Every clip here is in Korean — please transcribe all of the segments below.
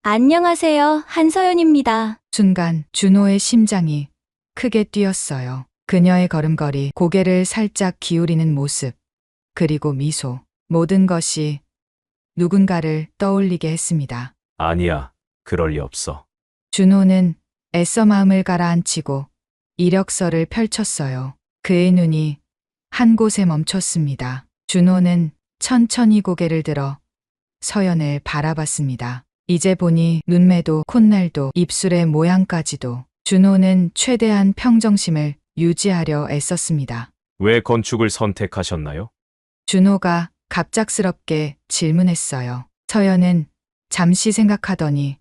안녕하세요. 한서연입니다. 순간 준호의 심장이 크게 뛰었어요. 그녀의 걸음걸이, 고개를 살짝 기울이는 모습, 그리고 미소. 모든 것이 누군가를 떠올리게 했습니다. 아니야, 그럴 리 없어. 준호는 애써 마음을 가라앉히고 이력서를 펼쳤어요. 그의 눈이 한 곳에 멈췄습니다. 준호는 천천히 고개를 들어 서연을 바라봤습니다. 이제 보니 눈매도 콧날도 입술의 모양까지도. 준호는 최대한 평정심을 유지하려 애썼습니다. 왜 건축을 선택하셨나요? 준호가 갑작스럽게 질문했어요. 서연은 잠시 생각하더니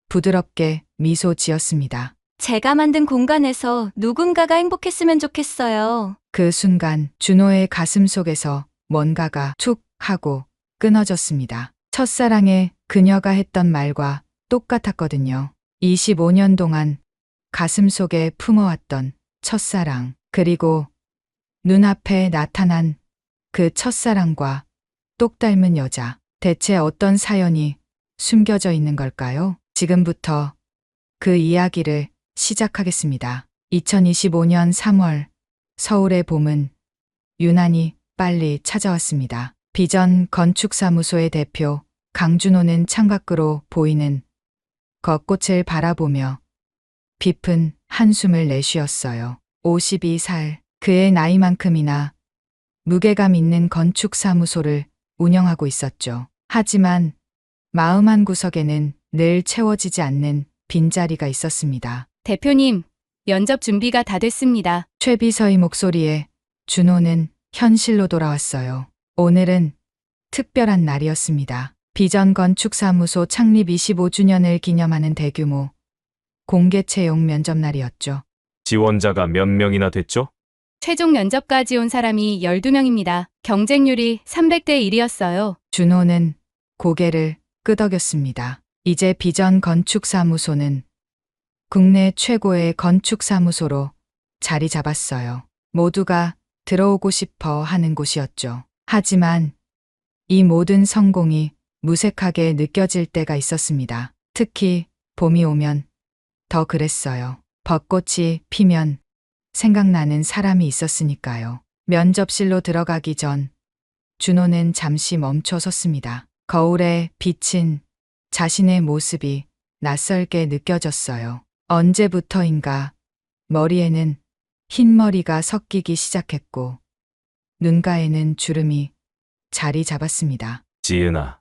부드럽게 미소 지었습니다. 제가 만든 공간에서 누군가가 행복했으면 좋겠어요. 그 순간 준호의 가슴 속에서 뭔가가 툭 하고 끊어졌습니다. 첫사랑에 그녀가 했던 말과 똑같았거든요. 25년 동안 가슴 속에 품어왔던 첫사랑, 그리고 눈앞에 나타난 그 첫사랑과 똑 닮은 여자. 대체 어떤 사연이 숨겨져 있는 걸까요? 지금부터 그 이야기를 시작하겠습니다. 2025년 3월, 서울의 봄은 유난히 빨리 찾아왔습니다. 비전 건축사무소의 대표 강준호는 창밖으로 보이는 벚꽃을 바라보며 깊은 한숨을 내쉬었어요. 52살, 그의 나이만큼이나 무게감 있는 건축사무소를 운영하고 있었죠. 하지만 마음 한구석에는 늘 채워지지 않는 빈자리가 있었습니다. 대표님, 면접 준비가 다 됐습니다. 최비서의 목소리에 준호는 현실로 돌아왔어요. 오늘은 특별한 날이었습니다. 비전 건축사무소 창립 25주년을 기념하는 대규모 공개 채용 면접 날이었죠. 지원자가 몇 명이나 됐죠? 최종 면접까지 온 사람이 12명입니다. 경쟁률이 300대 1이었어요. 준호는 고개를 끄덕였습니다. 이제 비전 건축사무소는 국내 최고의 건축사무소로 자리 잡았어요. 모두가 들어오고 싶어 하는 곳이었죠. 하지만 이 모든 성공이 무색하게 느껴질 때가 있었습니다. 특히 봄이 오면 더 그랬어요. 벚꽃이 피면 생각나는 사람이 있었으니까요. 면접실로 들어가기 전 준호는 잠시 멈춰 섰습니다. 거울에 비친 자신의 모습이 낯설게 느껴졌어요. 언제부터인가 머리에는 흰머리가 섞이기 시작했고 눈가에는 주름이 자리 잡았습니다. 지은아,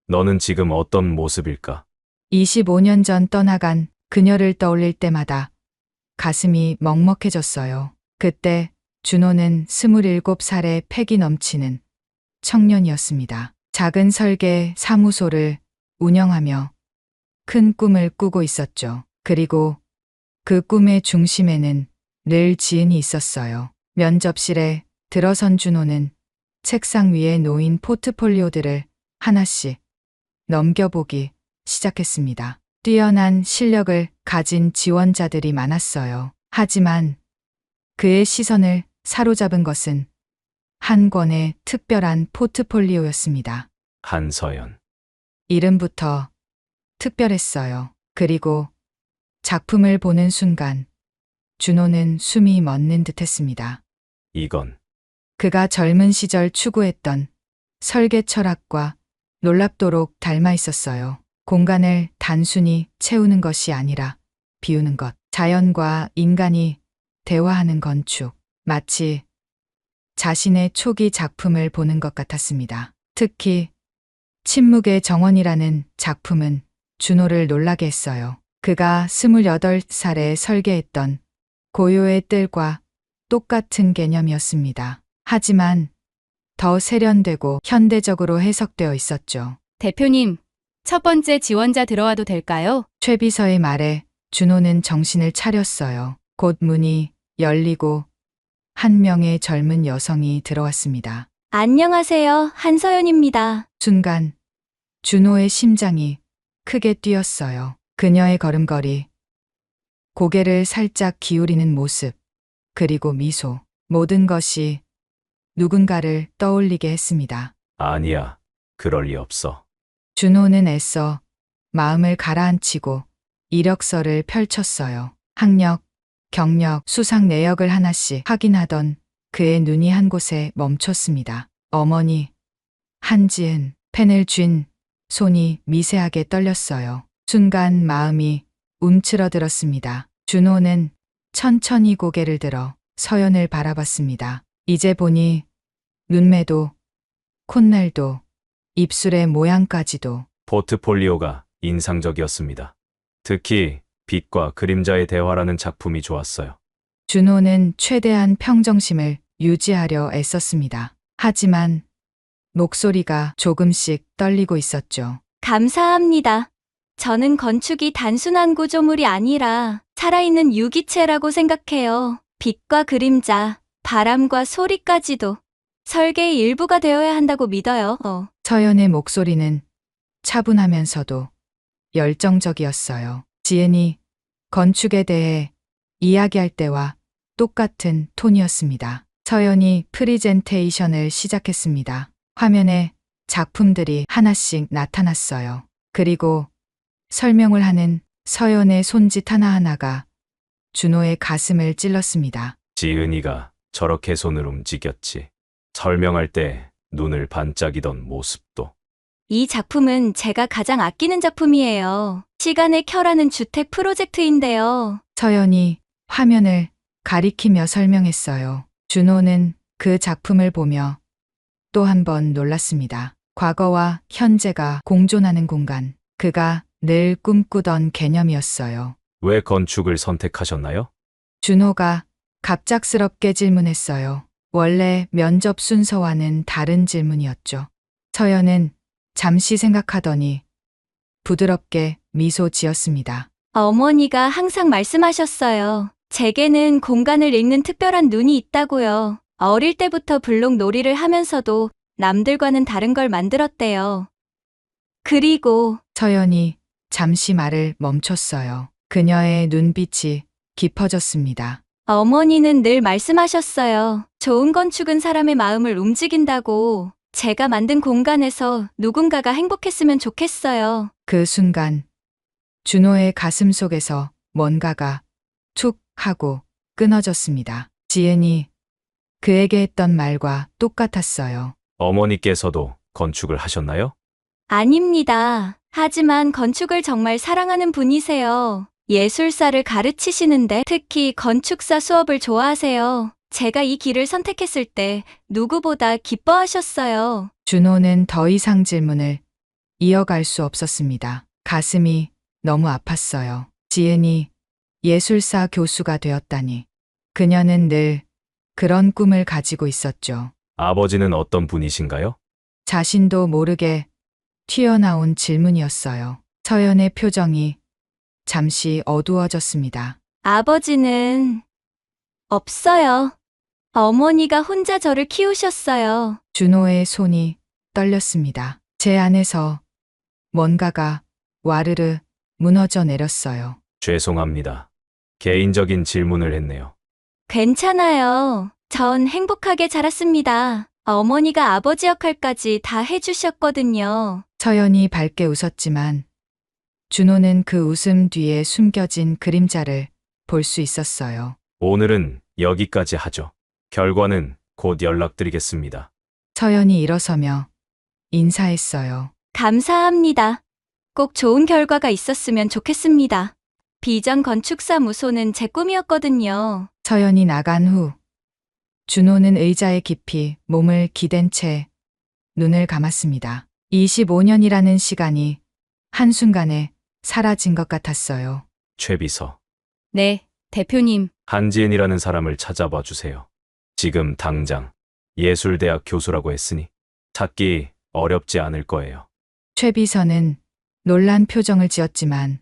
너는 지금 어떤 모습일까? 25년 전 떠나간 그녀를 떠올릴 때마다 가슴이 먹먹해졌어요. 그때 준호는 27살의 패기 넘치는 청년이었습니다. 작은 설계 사무소를 운영하며 큰 꿈을 꾸고 있었죠. 그리고 그 꿈의 중심에는 늘 지은이 있었어요. 면접실에 들어선 준호는 책상 위에 놓인 포트폴리오들을 하나씩 넘겨보기 시작했습니다. 뛰어난 실력을 가진 지원자들이 많았어요. 하지만 그의 시선을 사로잡은 것은 한 권의 특별한 포트폴리오였습니다. 한서연. 이름부터 특별했어요. 그리고 작품을 보는 순간 준호는 숨이 멎는 듯했습니다. 이건 그가 젊은 시절 추구했던 설계 철학과 놀랍도록 닮아 있었어요. 공간을 단순히 채우는 것이 아니라 비우는 것. 자연과 인간이 대화하는 건축. 마치 자신의 초기 작품을 보는 것 같았습니다. 특히 침묵의 정원이라는 작품은 준호를 놀라게 했어요. 그가 28살에 설계했던 고요의 뜰과 똑같은 개념이었습니다. 하지만 더 세련되고 현대적으로 해석되어 있었죠. 대표님, 첫 번째 지원자 들어와도 될까요? 최비서의 말에 준호는 정신을 차렸어요. 곧 문이 열리고 한 명의 젊은 여성이 들어왔습니다. 안녕하세요. 한서연입니다. 순간 준호의 심장이 크게 뛰었어요. 그녀의 걸음걸이, 고개를 살짝 기울이는 모습, 그리고 미소. 모든 것이 누군가를 떠올리게 했습니다. 아니야, 그럴 리 없어. 준호는 애써 마음을 가라앉히고 이력서를 펼쳤어요. 학력, 경력, 수상 내역을 하나씩 확인하던 그의 눈이 한 곳에 멈췄습니다. 어머니, 한지은, 펜을 쥔 손이 미세하게 떨렸어요. 순간 마음이 움츠러들었습니다. 준호는 천천히 고개를 들어 서연을 바라봤습니다. 이제 보니 눈매도, 콧날도, 입술의 모양까지도 포트폴리오가 인상적이었습니다. 특히 빛과 그림자의 대화라는 작품이 좋았어요. 준호는 최대한 평정심을 유지하려 애썼습니다. 하지만 목소리가 조금씩 떨리고 있었죠. 감사합니다. 저는 건축이 단순한 구조물이 아니라 살아있는 유기체라고 생각해요. 빛과 그림자, 바람과 소리까지도 설계의 일부가 되어야 한다고 믿어요. 서연의 목소리는 차분하면서도 열정적이었어요. 지은이 건축에 대해 이야기할 때와 똑같은 톤이었습니다. 서연이 프리젠테이션을 시작했습니다. 화면에 작품들이 하나씩 나타났어요. 그리고 설명을 하는 서연의 손짓 하나하나가 준호의 가슴을 찔렀습니다. 지은이가 저렇게 손을 움직였지. 설명할 때 눈을 반짝이던 모습도. 이 작품은 제가 가장 아끼는 작품이에요. 시간의 켜라는 주택 프로젝트인데요. 서연이 화면을 가리키며 설명했어요. 준호는 그 작품을 보며 또 한 번 놀랐습니다. 과거와 현재가 공존하는 공간. 그가 늘 꿈꾸던 개념이었어요. 왜 건축을 선택하셨나요? 준호가 갑작스럽게 질문했어요. 원래 면접 순서와는 다른 질문이었죠. 서연은 잠시 생각하더니 부드럽게 미소 지었습니다. 어머니가 항상 말씀하셨어요. 제게는 공간을 읽는 특별한 눈이 있다고요. 어릴 때부터 블록 놀이를 하면서도 남들과는 다른 걸 만들었대요. 그리고 서연이 잠시 말을 멈췄어요. 그녀의 눈빛이 깊어졌습니다. 어머니는 늘 말씀하셨어요. 좋은 건축은 사람의 마음을 움직인다고. 제가 만든 공간에서 누군가가 행복했으면 좋겠어요. 그 순간 준호의 가슴 속에서 뭔가가 툭 하고 끊어졌습니다. 지은이 그에게 했던 말과 똑같았어요. 어머니께서도 건축을 하셨나요? 아닙니다. 하지만 건축을 정말 사랑하는 분이세요. 예술사를 가르치시는데 특히 건축사 수업을 좋아하세요. 제가 이 길을 선택했을 때 누구보다 기뻐하셨어요. 준호는 더 이상 질문을 이어갈 수 없었습니다. 가슴이 너무 아팠어요. 지은이 예술사 교수가 되었다니. 그녀는 늘 그런 꿈을 가지고 있었죠. 아버지는 어떤 분이신가요? 자신도 모르게 튀어나온 질문이었어요. 서연의 표정이 잠시 어두워졌습니다. 아버지는 없어요. 어머니가 혼자 저를 키우셨어요. 준호의 손이 떨렸습니다. 제 안에서 뭔가가 와르르 무너져 내렸어요. 죄송합니다. 개인적인 질문을 했네요. 괜찮아요. 전 행복하게 자랐습니다. 어머니가 아버지 역할까지 다 해주셨거든요. 서연이 밝게 웃었지만 준호는 그 웃음 뒤에 숨겨진 그림자를 볼 수 있었어요. 오늘은 여기까지 하죠. 결과는 곧 연락드리겠습니다. 서연이 일어서며 인사했어요. 감사합니다. 꼭 좋은 결과가 있었으면 좋겠습니다. 비전 건축사무소는 제 꿈이었거든요. 서연이 나간 후 준호는 의자에 깊이 몸을 기댄 채 눈을 감았습니다. 25년이라는 시간이 한순간에 사라진 것 같았어요. 최비서, 네, 대표님. 한지은이라는 사람을 찾아봐 주세요. 지금 당장 예술대학 교수라고 했으니 찾기 어렵지 않을 거예요. 최 비서는 놀란 표정을 지었지만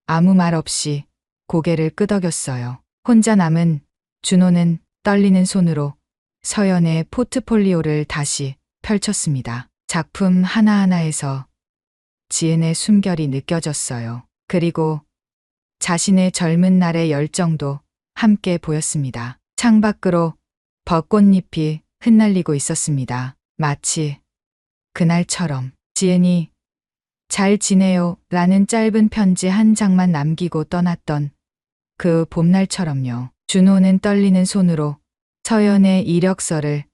아무 말 없이 고개를 끄덕였어요. 혼자 남은 준호는 떨리는 손으로 서연의 포트폴리오를 다시 펼쳤습니다. 작품 하나하나에서 지은의 숨결이 느껴졌어요. 그리고 자신의 젊은 날의 열정도 함께 보였습니다. 창밖으로 벚꽃잎이 흩날리고 있었습니다. 마치 그날처럼 지은이 잘 지내요 라는 짧은 편지 한 장만 남기고 떠났던 그 봄날처럼요. 준호는 떨리는 손으로 서연의 이력서를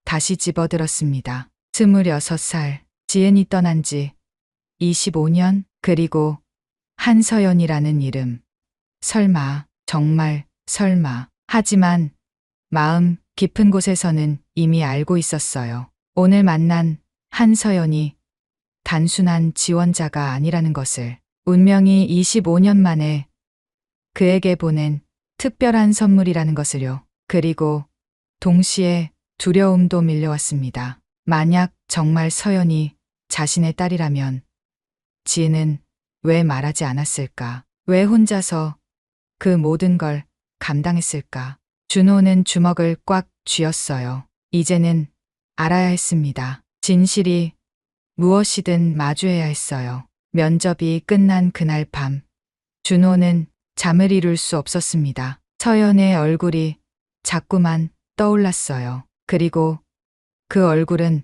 다시 집어들었습니다. 26살, 지은이 떠난 지 25년, 그리고 한서연이라는 이름. 설마, 정말 설마. 하지만 마음 깊은 곳에서는 이미 알고 있었어요. 오늘 만난 한서연이 단순한 지원자가 아니라는 것을. 운명이 25년 만에 그에게 보낸 특별한 선물이라는 것을요. 그리고 동시에 두려움도 밀려왔습니다. 만약 정말 서연이 자신의 딸이라면 지은은 왜 말하지 않았을까? 왜 혼자서 그 모든 걸 감당했을까? 준호는 주먹을 꽉 쥐었어요. 이제는 알아야 했습니다. 진실이 무엇이든 마주해야 했어요. 면접이 끝난 그날 밤, 준호는 잠을 이룰 수 없었습니다. 서연의 얼굴이 자꾸만 떠올랐어요. 그리고 그 얼굴은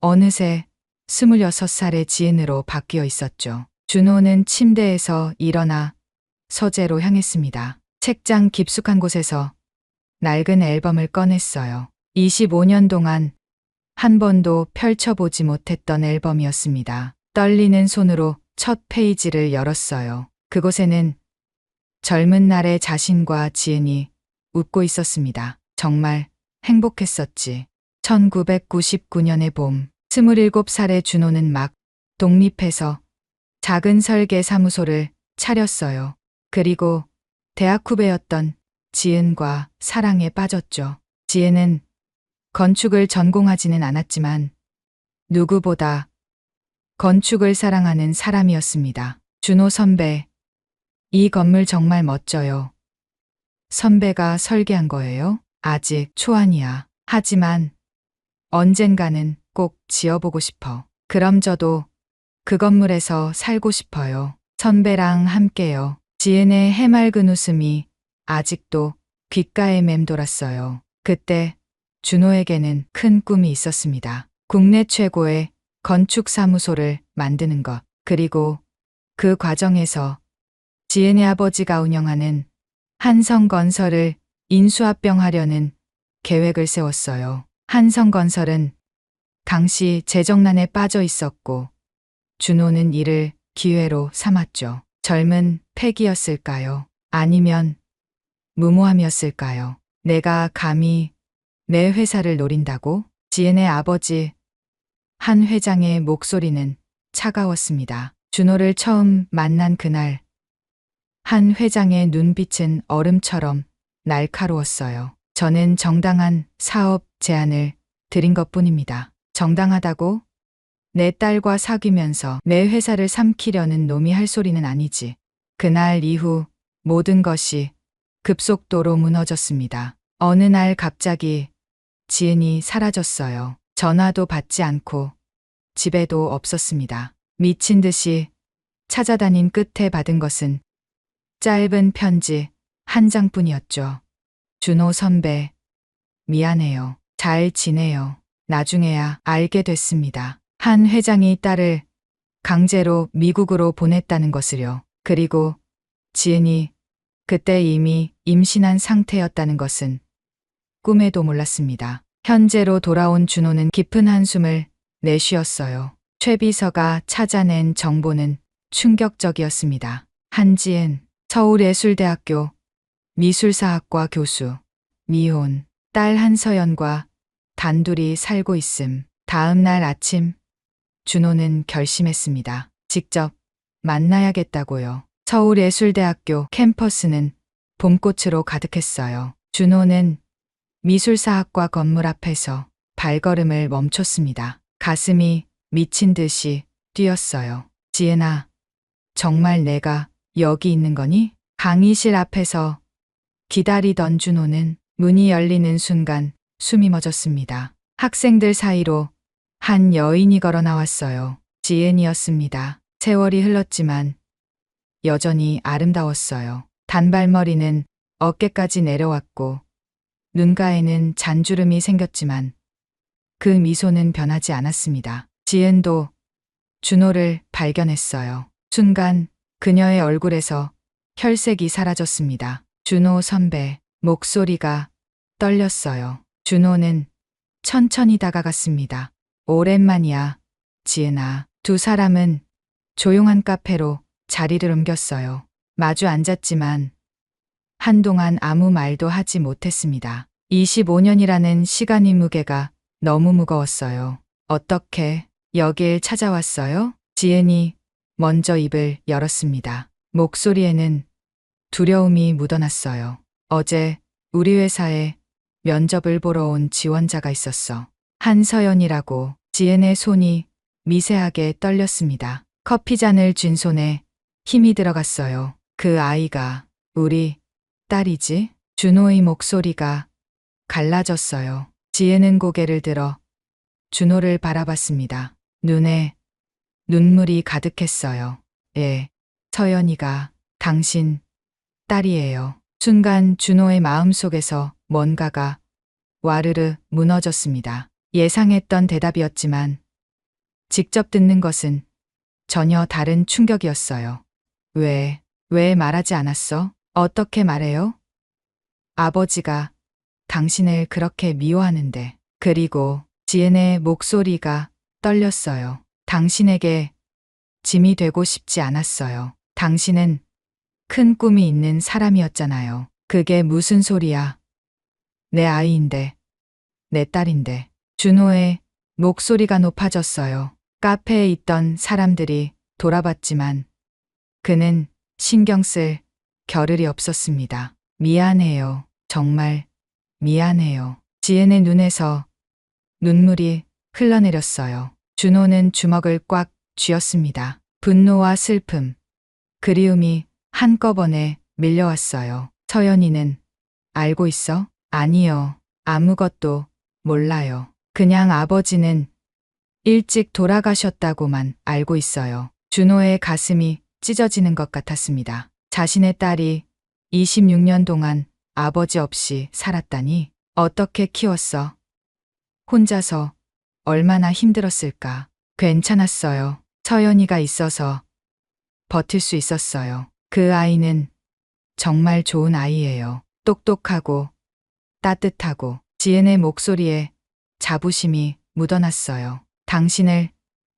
어느새 26살의 지은으로 바뀌어 있었죠. 준호는 침대에서 일어나 서재로 향했습니다. 책장 깊숙한 곳에서 낡은 앨범을 꺼냈어요. 25년 동안 한 번도 펼쳐보지 못했던 앨범이었습니다. 떨리는 손으로 첫 페이지를 열었어요. 그곳에는 젊은 날의 자신과 지은이 웃고 있었습니다. 정말 행복했었지. 1999년의 봄, 27살의 준호는 막 독립해서 작은 설계 사무소를 차렸어요. 그리고 대학 후배였던 지은과 사랑에 빠졌죠. 지은은 건축을 전공하지는 않았지만 누구보다 건축을 사랑하는 사람이었습니다. 준호 선배, 이 건물 정말 멋져요. 선배가 설계한 거예요? 아직 초안이야. 하지만 언젠가는 꼭 지어보고 싶어. 그럼 저도 그 건물에서 살고 싶어요. 선배랑 함께요. 지은의 해맑은 웃음이 아직도 귓가에 맴돌았어요. 그때 준호에게는 큰 꿈이 있었습니다. 국내 최고의 건축사무소를 만드는 것. 그리고 그 과정에서 지은의 아버지가 운영하는 한성건설을 인수합병하려는 계획을 세웠어요. 한성건설은 당시 재정난에 빠져 있었고 준호는 이를 기회로 삼았죠. 젊은 패기였을까요? 아니면 무모함이었을까요? 내가 감히 내 회사를 노린다고? 지은의 아버지 한 회장의 목소리는 차가웠습니다. 준호를 처음 만난 그날 한 회장의 눈빛은 얼음처럼 날카로웠어요. 저는 정당한 사업 제안을 드린 것뿐입니다. 정당하다고? 내 딸과 사귀면서 내 회사를 삼키려는 놈이 할 소리는 아니지. 그날 이후 모든 것이 급속도로 무너졌습니다. 어느 날 갑자기 지은이 사라졌어요. 전화도 받지 않고 집에도 없었습니다. 미친 듯이 찾아다닌 끝에 받은 것은 짧은 편지 한 장뿐이었죠. 준호 선배, 미안해요. 잘 지내요. 나중에야 알게 됐습니다. 한 회장이 딸을 강제로 미국으로 보냈다는 것을요. 그리고 지은이 그때 이미 임신한 상태였다는 것은 꿈에도 몰랐습니다. 현재로 돌아온 준호는 깊은 한숨을 내쉬었어요. 최 비서가 찾아낸 정보는 충격적이었습니다. 한지은, 서울예술대학교 미술사학과 교수, 미혼, 딸 한서연과 단둘이 살고 있음. 다음 날 아침 준호는 결심했습니다. 직접 만나야겠다고요. 서울예술대학교 캠퍼스는 봄꽃으로 가득했어요. 준호는 미술사학과 건물 앞에서 발걸음을 멈췄습니다. 가슴이 미친 듯이 뛰었어요. 지은아, 정말 내가 여기 있는 거니? 강의실 앞에서 기다리던 준호는 문이 열리는 순간 숨이 멎었습니다. 학생들 사이로 한 여인이 걸어 나왔어요. 지은이었습니다. 세월이 흘렀지만 여전히 아름다웠어요. 단발머리는 어깨까지 내려왔고 눈가에는 잔주름이 생겼지만 그 미소는 변하지 않았습니다. 지은도 준호를 발견했어요. 순간 그녀의 얼굴에서 혈색이 사라졌습니다. 준호 선배, 목소리가 떨렸어요. 준호는 천천히 다가갔습니다. 오랜만이야, 지은아. 두 사람은 조용한 카페로 자리를 옮겼어요. 마주 앉았지만 한동안 아무 말도 하지 못했습니다. 25년이라는 시간이 무게가 너무 무거웠어요. 어떻게 여길 찾아왔어요? 지은이 먼저 입을 열었습니다. 목소리에는 두려움이 묻어났어요. 어제 우리 회사에 면접을 보러 온 지원자가 있었어. 한서연이라고. 지은의 손이 미세하게 떨렸습니다. 커피잔을 쥔 손에 힘이 들어갔어요. 그 아이가 우리 딸이지? 준호의 목소리가 갈라졌어요. 지은은 고개를 들어 준호를 바라봤습니다. 눈에 눈물이 가득했어요. 예, 서연이가 당신 딸이에요. 순간 준호의 마음속에서 뭔가가 와르르 무너졌습니다. 예상했던 대답이었지만 직접 듣는 것은 전혀 다른 충격이었어요. 왜 말하지 않았어? 어떻게 말해요? 아버지가 당신을 그렇게 미워하는데. 그리고 지은의 목소리가 떨렸어요. 당신에게 짐이 되고 싶지 않았어요. 당신은 큰 꿈이 있는 사람이었잖아요. 그게 무슨 소리야? 내 아이인데, 내 딸인데. 준호의 목소리가 높아졌어요. 카페에 있던 사람들이 돌아봤지만 그는 신경 쓸 겨를이 없었습니다. 미안해요. 정말 미안해요. 지은의 눈에서 눈물이 흘러내렸어요. 준호는 주먹을 꽉 쥐었습니다. 분노와 슬픔, 그리움이 한꺼번에 밀려왔어요. 서연이는 알고 있어? 아니요. 아무것도 몰라요. 그냥 아버지는 일찍 돌아가셨다고만 알고 있어요. 준호의 가슴이 찢어지는 것 같았습니다. 자신의 딸이 26년 동안 아버지 없이 살았다니. 어떻게 키웠어? 혼자서 얼마나 힘들었을까? 괜찮았어요. 서연이가 있어서 버틸 수 있었어요. 그 아이는 정말 좋은 아이예요. 똑똑하고 따뜻하고. 지은의 목소리에 자부심이 묻어났어요. 당신을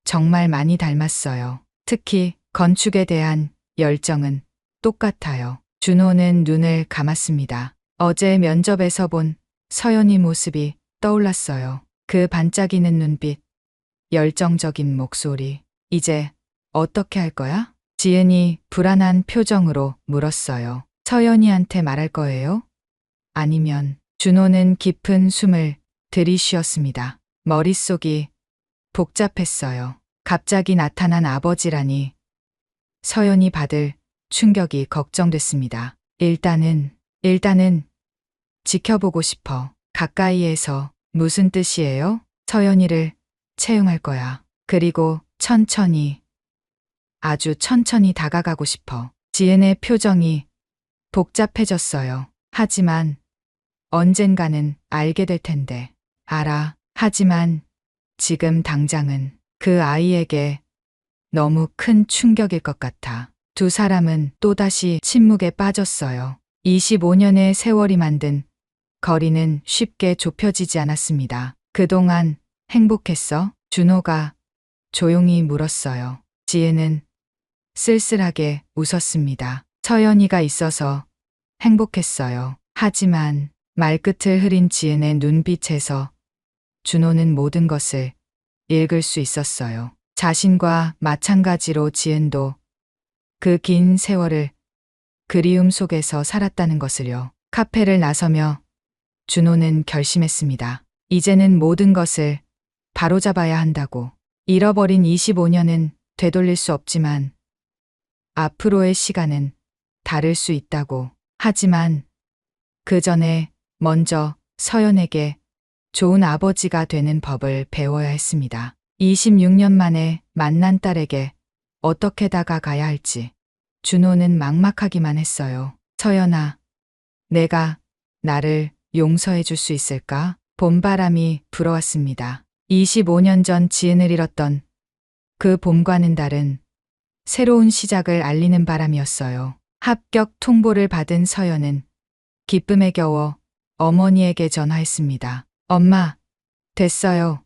정말 많이 닮았어요. 특히 건축에 대한 열정은 똑같아요. 준호는 눈을 감았습니다. 어제 면접에서 본 서연이 모습이 떠올랐어요. 그 반짝이는 눈빛, 열정적인 목소리. 이제 어떻게 할 거야? 지은이 불안한 표정으로 물었어요. 서연이한테 말할 거예요? 아니면. 준호는 깊은 숨을 들이쉬었습니다. 머릿속이 복잡했어요. 갑자기 나타난 아버지라니. 서연이 받을 충격이 걱정됐습니다. 일단은 지켜보고 싶어. 가까이에서. 무슨 뜻이에요? 서연이를 채용할 거야. 그리고 천천히, 아주 천천히 다가가고 싶어. 지은의 표정이 복잡해졌어요. 하지만 언젠가는 알게 될 텐데. 알아. 하지만 지금 당장은 그 아이에게 너무 큰 충격일 것 같아. 두 사람은 또다시 침묵에 빠졌어요. 25년의 세월이 만든 거리는 쉽게 좁혀지지 않았습니다. 그동안 행복했어? 준호가 조용히 물었어요. 지은은 쓸쓸하게 웃었습니다. 서연이가 있어서 행복했어요. 하지만 말끝을 흐린 지은의 눈빛에서 준호는 모든 것을 읽을 수 있었어요. 자신과 마찬가지로 지은도 그 긴 세월을 그리움 속에서 살았다는 것을요. 카페를 나서며 준호는 결심했습니다. 이제는 모든 것을 바로잡아야 한다고. 잃어버린 25년은 되돌릴 수 없지만 앞으로의 시간은 다를 수 있다고. 하지만 그 전에 먼저 서연에게 좋은 아버지가 되는 법을 배워야 했습니다. 26년 만에 만난 딸에게 어떻게 다가가야 할지 준호는 막막하기만 했어요. 서연아, 내가 나를 용서해 줄 수 있을까? 봄바람이 불어왔습니다. 25년 전 지은을 잃었던 그 봄과는 다른 새로운 시작을 알리는 바람이었어요. 합격 통보를 받은 서연은 기쁨에 겨워 어머니에게 전화했습니다. 엄마, 됐어요.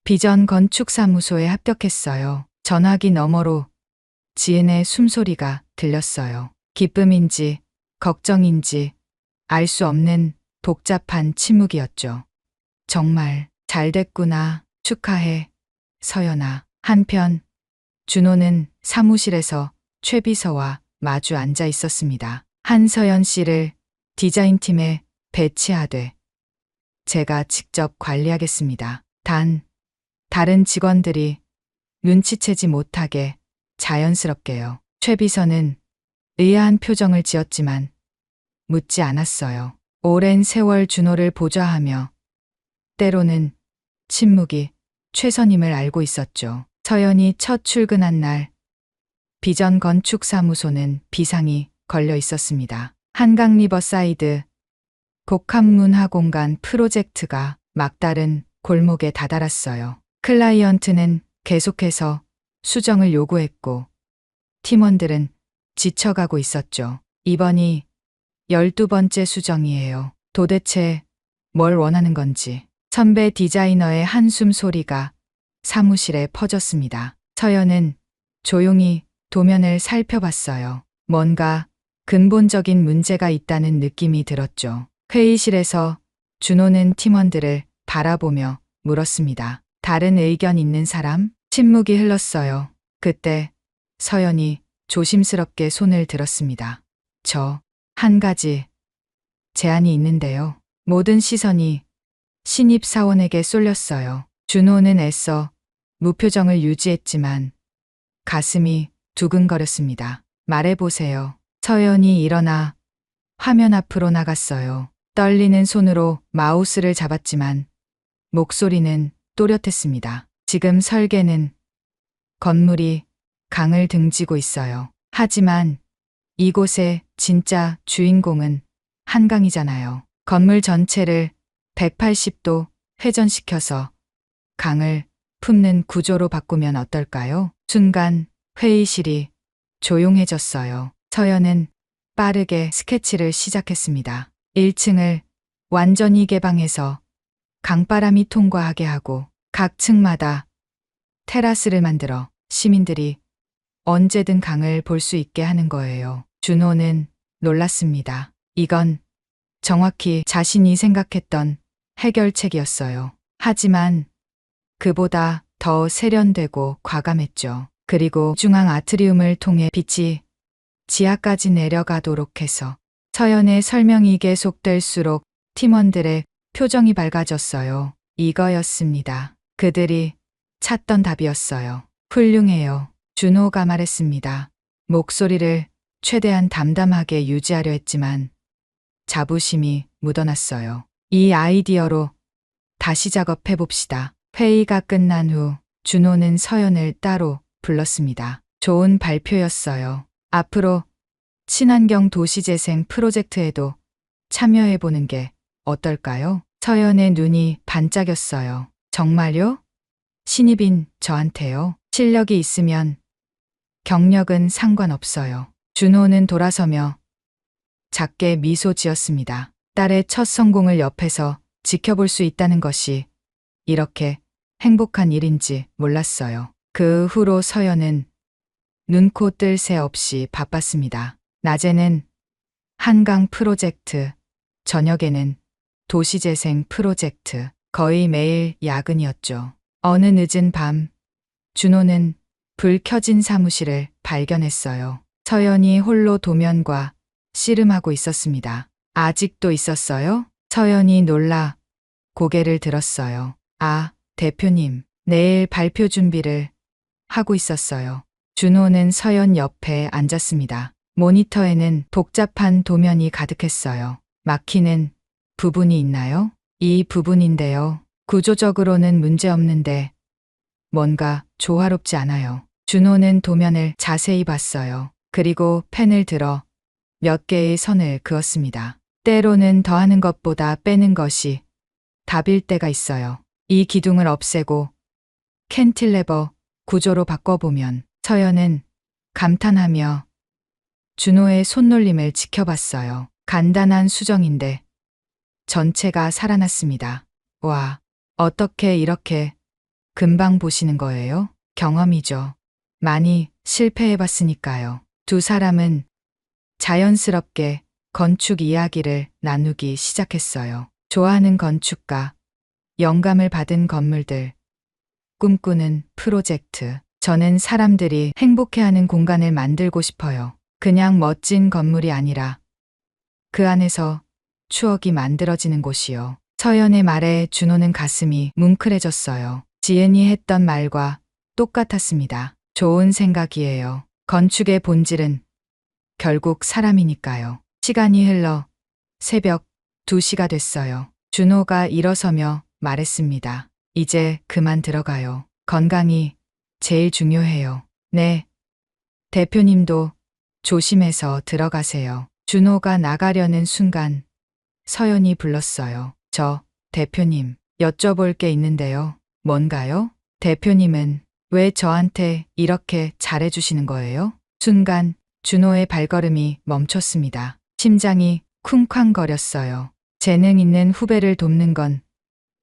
비전 건축사무소에 합격했어요. 전화기 너머로 지은의 숨소리가 들렸어요. 기쁨인지 걱정인지 알 수 없는 복잡한 침묵이었죠. 정말 잘 됐구나. 축하해. 서연아. 한편 준호는 사무실에서 최 비서와 마주 앉아 있었습니다. 한서연 씨를 디자인팀에 배치하되 제가 직접 관리하겠습니다. 단, 다른 직원들이 눈치채지 못하게 자연스럽게요. 최 비서는 의아한 표정을 지었지만 묻지 않았어요. 오랜 세월 준호를 보좌하며 때로는 침묵이 최선임을 알고 있었죠. 서연이 첫 출근한 날 비전 건축사무소는 비상이 걸려 있었습니다. 한강 리버사이드 복합문화 공간 프로젝트가 막다른 골목에 다다랐어요. 클라이언트는 계속해서 수정을 요구했고 팀원들은 지쳐가고 있었죠. 이번이 12번째 수정이에요. 도대체 뭘 원하는 건지. 선배 디자이너의 한숨 소리가 사무실에 퍼졌습니다. 서연은 조용히 도면을 살펴봤어요. 뭔가 근본적인 문제가 있다는 느낌이 들었죠. 회의실에서 준호는 팀원들을 바라보며 물었습니다. 다른 의견 있는 사람? 침묵이 흘렀어요. 그때 서연이 조심스럽게 손을 들었습니다. 저 한 가지 제안이 있는데요. 모든 시선이 신입사원에게 쏠렸어요. 준호는 애써 무표정을 유지했지만 가슴이 두근거렸습니다. 말해보세요. 서연이 일어나 화면 앞으로 나갔어요. 떨리는 손으로 마우스를 잡았지만 목소리는 또렷했습니다. 지금 설계는 건물이 강을 등지고 있어요. 하지만 이곳의 진짜 주인공은 한강이잖아요. 건물 전체를 180도 회전시켜서 강을 품는 구조로 바꾸면 어떨까요? 순간 회의실이 조용해졌어요. 서연은 빠르게 스케치를 시작했습니다. 1층을 완전히 개방해서 강바람이 통과하게 하고 각 층마다 테라스를 만들어 시민들이 언제든 강을 볼 수 있게 하는 거예요. 준호는 놀랐습니다. 이건 정확히 자신이 생각했던 해결책이었어요. 하지만 그보다 더 세련되고 과감했죠. 그리고 중앙 아트리움을 통해 빛이 지하까지 내려가도록 해서 서연의 설명이 계속될수록 팀원들의 표정이 밝아졌어요. 이거였습니다. 그들이 찾던 답이었어요. 훌륭해요. 준호가 말했습니다. 목소리를 최대한 담담하게 유지하려 했지만 자부심이 묻어났어요. 이 아이디어로 다시 작업해 봅시다. 회의가 끝난 후 준호는 서연을 따로 불렀습니다. 좋은 발표였어요. 앞으로 친환경 도시재생 프로젝트에도 참여해 보는 게 어떨까요? 서연의 눈이 반짝였어요. 정말요? 신입인 저한테요? 실력이 있으면 경력은 상관없어요. 준호는 돌아서며 작게 미소 지었습니다. 딸의 첫 성공을 옆에서 지켜볼 수 있다는 것이 이렇게 행복한 일인지 몰랐어요. 그 후로 서연은 눈코 뜰 새 없이 바빴습니다. 낮에는 한강 프로젝트, 저녁에는 도시재생 프로젝트, 거의 매일 야근이었죠. 어느 늦은 밤, 준호는 불 켜진 사무실을 발견했어요. 서연이 홀로 도면과 씨름하고 있었습니다. 아직도 있었어요? 서연이 놀라 고개를 들었어요. 아, 대표님, 내일 발표 준비를 하고 있었어요. 준호는 서연 옆에 앉았습니다. 모니터에는 복잡한 도면이 가득했어요. 막히는 부분이 있나요? 이 부분인데요. 구조적으로는 문제 없는데 뭔가 조화롭지 않아요. 준호는 도면을 자세히 봤어요. 그리고 펜을 들어 몇 개의 선을 그었습니다. 때로는 더하는 것보다 빼는 것이 답일 때가 있어요. 이 기둥을 없애고 캔틸레버 구조로 바꿔보면 서연은 감탄하며 준호의 손놀림을 지켜봤어요. 간단한 수정인데 전체가 살아났습니다. 와, 어떻게 이렇게 금방 보시는 거예요? 경험이죠. 많이 실패해봤으니까요. 두 사람은 자연스럽게 건축 이야기를 나누기 시작했어요. 좋아하는 건축가, 영감을 받은 건물들, 꿈꾸는 프로젝트. 저는 사람들이 행복해하는 공간을 만들고 싶어요. 그냥 멋진 건물이 아니라 그 안에서 추억이 만들어지는 곳이요. 서연의 말에 준호는 가슴이 뭉클해졌어요. 지은이 했던 말과 똑같았습니다. 좋은 생각이에요. 건축의 본질은 결국 사람이니까요. 시간이 흘러 새벽 2시가 됐어요. 준호가 일어서며 말했습니다. 이제 그만 들어가요. 건강이 제일 중요해요. 네. 대표님도 조심해서 들어가세요. 준호가 나가려는 순간 서연이 불렀어요. 저, 대표님, 여쭤볼 게 있는데요. 뭔가요? 대표님은 왜 저한테 이렇게 잘해주시는 거예요? 순간 준호의 발걸음이 멈췄습니다. 심장이 쿵쾅거렸어요. 재능 있는 후배를 돕는 건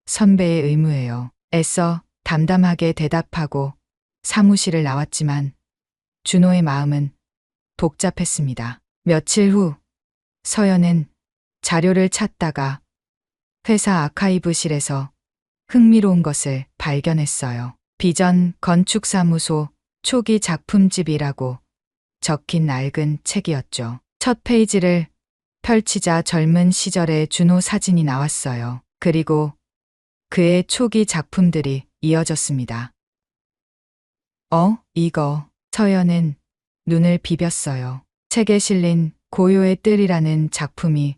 선배의 의무예요. 애써 담담하게 대답하고 사무실을 나왔지만 준호의 마음은 복잡했습니다. 며칠 후 서연은 자료를 찾다가 회사 아카이브실에서 흥미로운 것을 발견했어요. 비전 건축사무소 초기 작품집이라고 적힌 낡은 책이었죠. 첫 페이지를 펼치자 젊은 시절의 준호 사진이 나왔어요. 그리고 그의 초기 작품들이 이어졌습니다. 이거. 서연은 눈을 비볐어요. 책에 실린 고요의 뜰이라는 작품이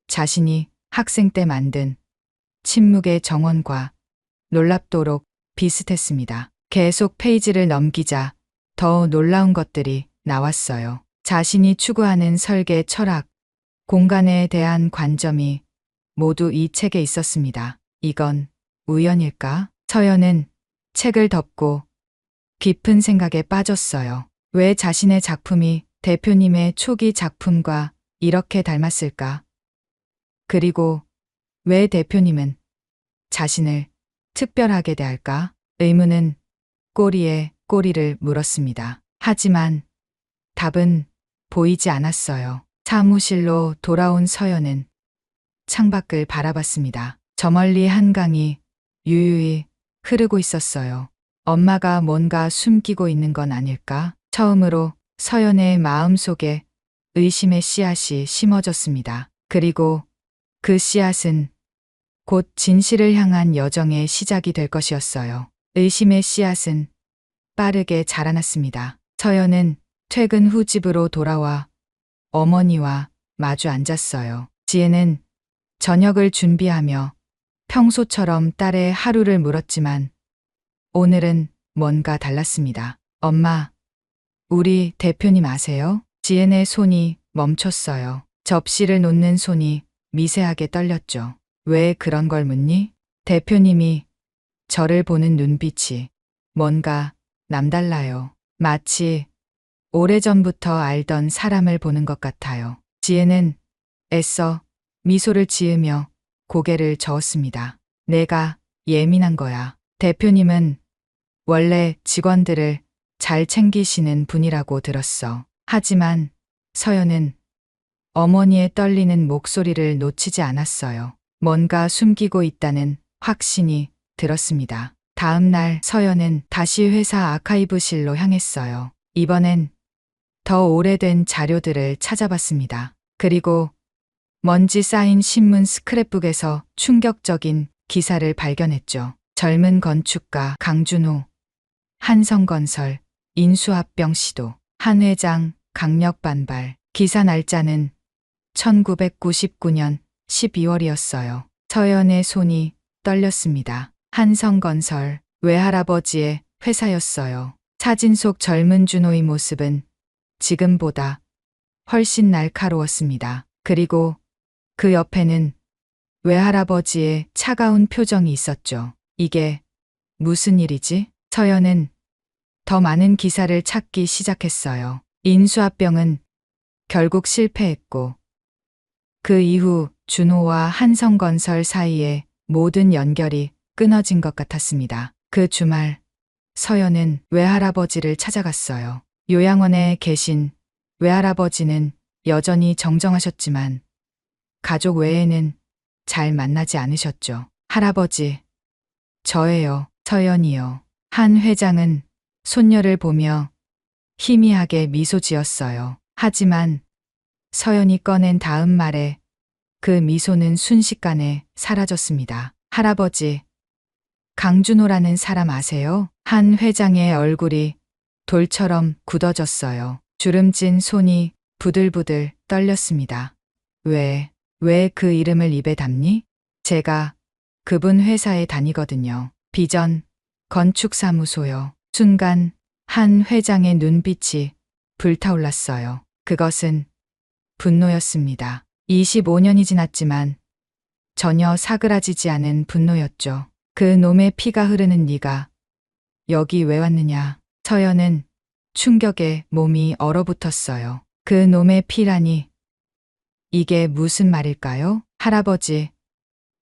자신이 학생 때 만든 침묵의 정원과 놀랍도록 비슷했습니다. 계속 페이지를 넘기자 더 놀라운 것들이 나왔어요. 자신이 추구하는 설계 철학, 공간에 대한 관점이 모두 이 책에 있었습니다. 이건 우연일까? 서연은 책을 덮고 깊은 생각에 빠졌어요. 왜 자신의 작품이 대표님의 초기 작품과 이렇게 닮았을까? 그리고 왜 대표님은 자신을 특별하게 대할까? 의문은 꼬리에 꼬리를 물었습니다. 하지만 답은 보이지 않았어요. 사무실로 돌아온 서연은 창밖을 바라봤습니다. 저 멀리 한강이 유유히 흐르고 있었어요. 엄마가 뭔가 숨기고 있는 건 아닐까? 처음으로 서연의 마음속에 의심의 씨앗이 심어졌습니다. 그리고 그 씨앗은 곧 진실을 향한 여정의 시작이 될 것이었어요. 의심의 씨앗은 빠르게 자라났습니다. 서연은 퇴근 후 집으로 돌아와 어머니와 마주 앉았어요. 지혜는 저녁을 준비하며 평소처럼 딸의 하루를 물었지만 오늘은 뭔가 달랐습니다. 엄마, 우리 대표님 아세요? 지은의 손이 멈췄어요. 접시를 놓는 손이 미세하게 떨렸죠. 왜 그런 걸 묻니? 대표님이 저를 보는 눈빛이 뭔가 남달라요. 마치 오래전부터 알던 사람을 보는 것 같아요. 지혜는 애써 미소를 지으며 고개를 저었습니다. 내가 예민한 거야. 대표님은 원래 직원들을 잘 챙기시는 분이라고 들었어. 하지만 서연은 어머니의 떨리는 목소리를 놓치지 않았어요. 뭔가 숨기고 있다는 확신이 들었습니다. 다음 날 서연은 다시 회사 아카이브실로 향했어요. 이번엔 더 오래된 자료들을 찾아봤습니다. 그리고 먼지 쌓인 신문 스크랩북에서 충격적인 기사를 발견했죠. 젊은 건축가 강준호, 한성건설, 인수합병 시도, 한 회장 강력 반발. 기사 날짜는 1999년 12월이었어요. 서연의 손이 떨렸습니다. 한성건설, 외할아버지의 회사였어요. 사진 속 젊은 준호의 모습은 지금보다 훨씬 날카로웠습니다. 그리고 그 옆에는 외할아버지의 차가운 표정이 있었죠. 이게 무슨 일이지? 서연은 더 많은 기사를 찾기 시작했어요. 인수합병은 결국 실패했고, 그 이후 준호와 한성건설 사이에 모든 연결이 끊어진 것 같았습니다. 그 주말, 서연은 외할아버지를 찾아갔어요. 요양원에 계신 외할아버지는 여전히 정정하셨지만 가족 외에는 잘 만나지 않으셨죠. 할아버지, 저예요. 서연이요. 한 회장은 손녀를 보며 희미하게 미소 지었어요. 하지만 서연이 꺼낸 다음 말에 그 미소는 순식간에 사라졌습니다. 할아버지, 강준호라는 사람 아세요? 한 회장의 얼굴이 돌처럼 굳어졌어요. 주름진 손이 부들부들 떨렸습니다. 왜 그 이름을 입에 담니? 제가 그분 회사에 다니거든요. 비전 건축사무소요. 순간 한 회장의 눈빛이 불타올랐어요. 그것은 분노였습니다. 25년이 지났지만 전혀 사그라지지 않은 분노였죠. 그 놈의 피가 흐르는 네가 여기 왜 왔느냐? 서연은 충격에 몸이 얼어붙었어요. 그 놈의 피라니. 이게 무슨 말일까요? 할아버지,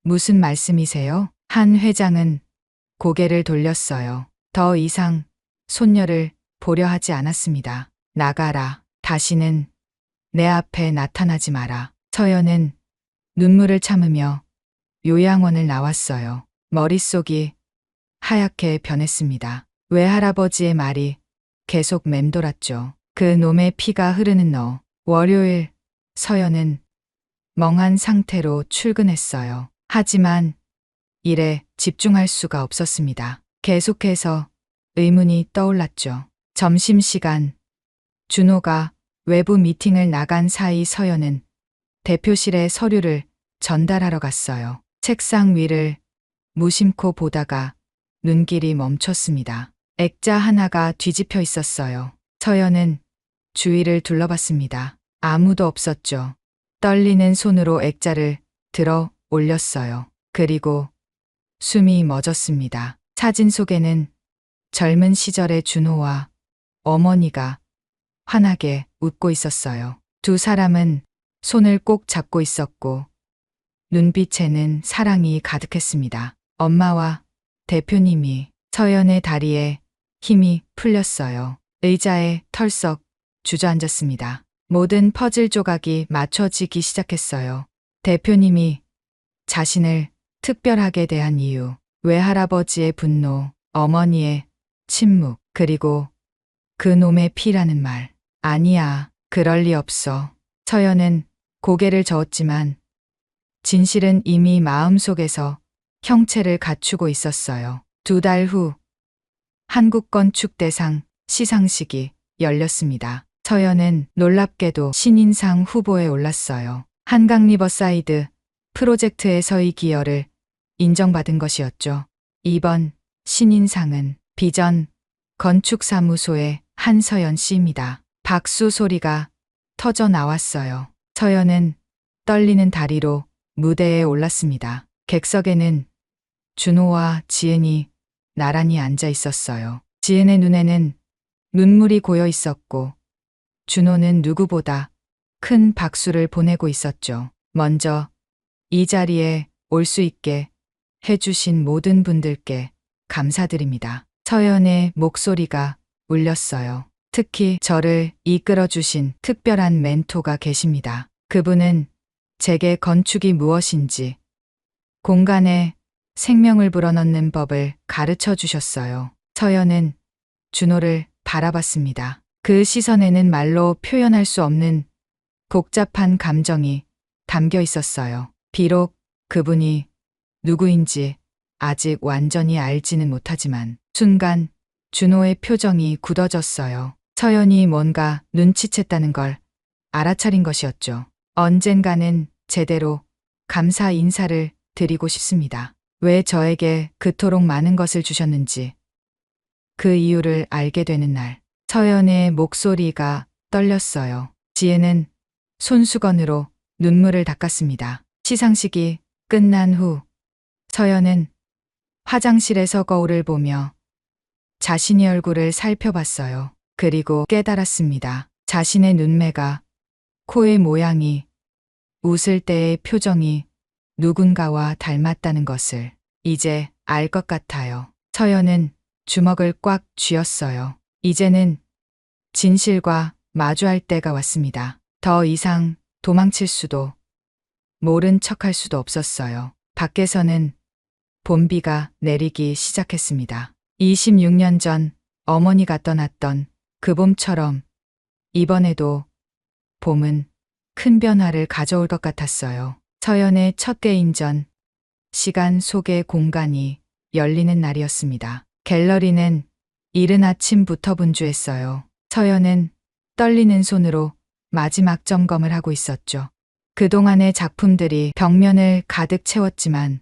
무슨 말씀이세요? 한 회장은 고개를 돌렸어요. 더 이상 손녀를 보려 하지 않았습니다. 나가라. 다시는 내 앞에 나타나지 마라. 서연은 눈물을 참으며 요양원을 나왔어요. 머릿속이 하얗게 변했습니다. 외할아버지의 말이 계속 맴돌았죠. 그 놈의 피가 흐르는 너. 월요일 서연은 멍한 상태로 출근했어요. 하지만 일에 집중할 수가 없었습니다. 계속해서 의문이 떠올랐죠. 점심시간 준호가 외부 미팅을 나간 사이 서연은 대표실에 서류를 전달하러 갔어요. 책상 위를 무심코 보다가 눈길이 멈췄습니다. 액자 하나가 뒤집혀 있었어요. 서연은 주위를 둘러봤습니다. 아무도 없었죠. 떨리는 손으로 액자를 들어 올렸어요. 그리고 숨이 멎었습니다. 사진 속에는 젊은 시절의 준호와 어머니가 환하게 웃고 있었어요. 두 사람은 손을 꼭 잡고 있었고 눈빛에는 사랑이 가득했습니다. 엄마와 대표님이 서연의 다리에 힘이 풀렸어요. 의자에 털썩 주저앉았습니다. 모든 퍼즐 조각이 맞춰지기 시작했어요. 대표님이 자신을 특별하게 대한 이유, 외할아버지의 분노, 어머니의 침묵, 그리고 그 놈의 피라는 말. 아니야, 그럴 리 없어. 서연은 고개를 저었지만 진실은 이미 마음속에서 형체를 갖추고 있었어요. 2달 후 한국건축대상 시상식이 열렸습니다. 서연은 놀랍게도 신인상 후보에 올랐어요. 한강리버사이드 프로젝트에서의 기여를 인정받은 것이었죠. 이번 신인상은 비전 건축사무소의 한서연 씨입니다. 박수 소리가 터져 나왔어요. 서연은 떨리는 다리로 무대에 올랐습니다. 객석에는 준호와 지은이 나란히 앉아 있었어요. 지은의 눈에는 눈물이 고여 있었고 준호는 누구보다 큰 박수를 보내고 있었죠. 먼저 이 자리에 올 수 있게 해주신 모든 분들께 감사드립니다. 서연의 목소리가 울렸어요. 특히 저를 이끌어주신 특별한 멘토가 계십니다. 그분은 제게 건축이 무엇인지, 공간에 생명을 불어넣는 법을 가르쳐 주셨어요. 서연은 준호를 바라봤습니다. 그 시선에는 말로 표현할 수 없는 복잡한 감정이 담겨 있었어요. 비록 그분이 누구인지 아직 완전히 알지는 못하지만 순간 준호의 표정이 굳어졌어요. 서연이 뭔가 눈치챘다는 걸 알아차린 것이었죠. 언젠가는 제대로 감사 인사를 드리고 싶습니다. 왜 저에게 그토록 많은 것을 주셨는지 그 이유를 알게 되는 날. 서연의 목소리가 떨렸어요. 지혜는 손수건으로 눈물을 닦았습니다. 시상식이 끝난 후 서연은 화장실에서 거울을 보며 자신의 얼굴을 살펴봤어요. 그리고 깨달았습니다. 자신의 눈매가, 코의 모양이, 웃을 때의 표정이 누군가와 닮았다는 것을 이제 알 것 같아요. 서연은 주먹을 꽉 쥐었어요. 이제는 진실과 마주할 때가 왔습니다. 더 이상 도망칠 수도, 모른 척할 수도 없었어요. 밖에서는 봄비가 내리기 시작했습니다. 26년 전 어머니가 떠났던 그 봄처럼 이번에도 봄은 큰 변화를 가져올 것 같았어요. 서연의 첫 개인전, 시간 속의 공간이 열리는 날이었습니다. 갤러리는 이른 아침부터 분주했어요. 서연은 떨리는 손으로 마지막 점검을 하고 있었죠. 그동안의 작품들이 벽면을 가득 채웠지만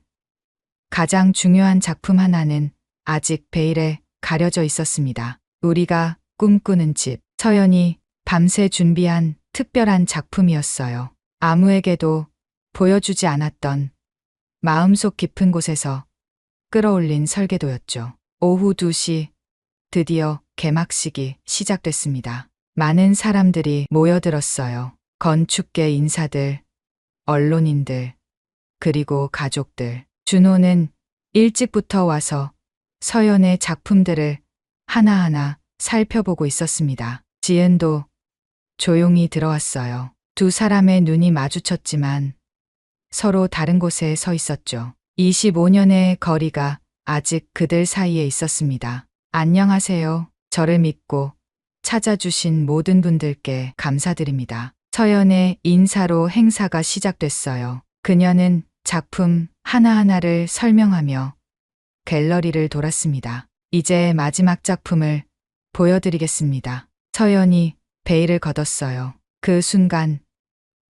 가장 중요한 작품 하나는 아직 베일에 가려져 있었습니다. 우리가 꿈꾸는 집. 서연이 밤새 준비한 특별한 작품이었어요. 아무에게도 보여주지 않았던 마음속 깊은 곳에서 끌어올린 설계도였죠. 오후 2시 드디어 개막식이 시작됐습니다. 많은 사람들이 모여들었어요. 건축계 인사들, 언론인들, 그리고 가족들. 준호는 일찍부터 와서 서연의 작품들을 하나하나 살펴보고 있었습니다. 지은도 조용히 들어왔어요. 두 사람의 눈이 마주쳤지만 서로 다른 곳에 서 있었죠. 25년의 거리가 아직 그들 사이에 있었습니다. 안녕하세요. 저를 믿고 찾아주신 모든 분들께 감사드립니다. 서연의 인사로 행사가 시작됐어요. 그녀는 작품 하나하나를 설명하며 갤러리를 돌았습니다. 이제 마지막 작품을 보여드리겠습니다. 서연이 베일을 걷었어요. 그 순간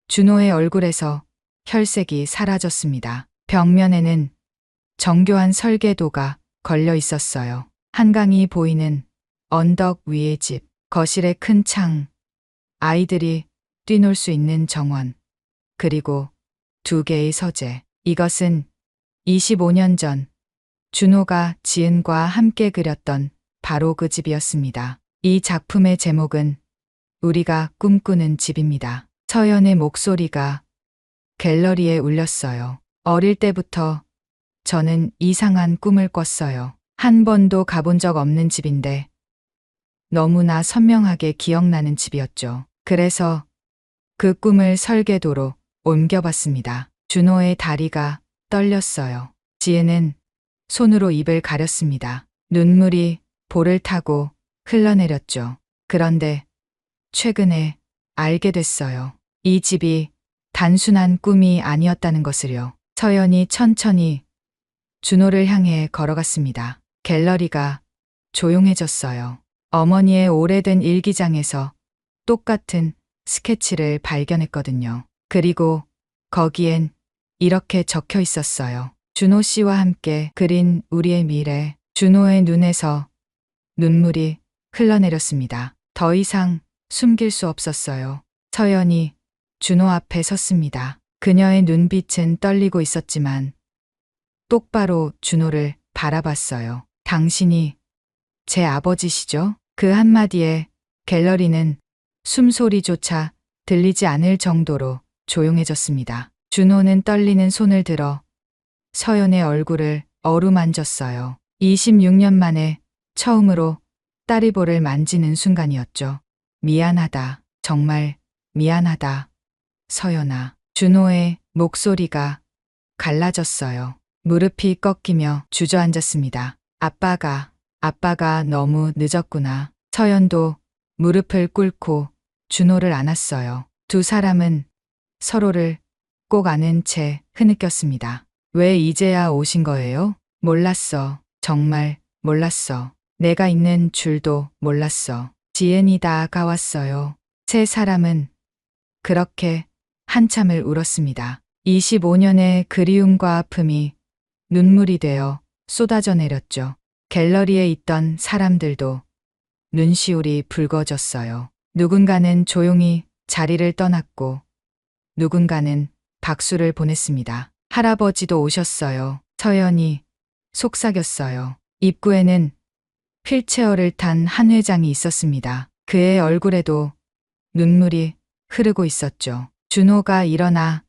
준호의 얼굴에서 혈색이 사라졌습니다. 벽면에는 정교한 설계도가 걸려 있었어요. 한강이 보이는 언덕 위의 집, 거실의 큰 창, 아이들이 뛰놀 수 있는 정원, 그리고 2개의 서재. 이것은 25년 전 준호가 지은과 함께 그렸던 바로 그 집이었습니다. 이 작품의 제목은 우리가 꿈꾸는 집입니다. 서연의 목소리가 갤러리에 울렸어요. 어릴 때부터 저는 이상한 꿈을 꿨어요. 한 번도 가본 적 없는 집인데 너무나 선명하게 기억나는 집이었죠. 그래서 그 꿈을 설계도로 옮겨봤습니다. 준호의 다리가 떨렸어요. 지은은 손으로 입을 가렸습니다. 눈물이 볼을 타고 흘러내렸죠. 그런데 최근에 알게 됐어요. 이 집이 단순한 꿈이 아니었다는 것을요. 서연이 천천히 준호를 향해 걸어갔습니다. 갤러리가 조용해졌어요. 어머니의 오래된 일기장에서 똑같은 스케치를 발견했거든요. 그리고 거기엔 이렇게 적혀 있었어요. 준호 씨와 함께 그린 우리의 미래. 준호의 눈에서 눈물이 흘러내렸습니다. 더 이상 숨길 수 없었어요. 서연이 준호 앞에 섰습니다. 그녀의 눈빛은 떨리고 있었지만 똑바로 준호를 바라봤어요. 당신이 제 아버지시죠? 그 한마디에 갤러리는 숨소리조차 들리지 않을 정도로 조용해졌습니다. 준호는 떨리는 손을 들어 서연의 얼굴을 어루만졌어요. 26년 만에 처음으로 딸이 볼을 만지는 순간이었죠. 미안하다. 정말 미안하다. 서연아. 준호의 목소리가 갈라졌어요. 무릎이 꺾이며 주저앉았습니다. 아빠가 너무 늦었구나. 서연도 무릎을 꿇고 준호를 안았어요. 두 사람은 서로를 꼭 안은 채 흐느꼈습니다. 왜 이제야 오신 거예요? 몰랐어. 정말 몰랐어. 내가 있는 줄도 몰랐어. 지은이 다가왔어요. 세 사람은 그렇게 한참을 울었습니다. 25년의 그리움과 아픔이 눈물이 되어 쏟아져 내렸죠. 갤러리에 있던 사람들도 눈시울이 붉어졌어요. 누군가는 조용히 자리를 떠났고 누군가는 박수를 보냈습니다. 할아버지도 오셨어요. 서연이 속삭였어요. 입구에는 휠체어를 탄 한 회장이 있었습니다. 그의 얼굴에도 눈물이 흐르고 있었죠. 준호가 일어나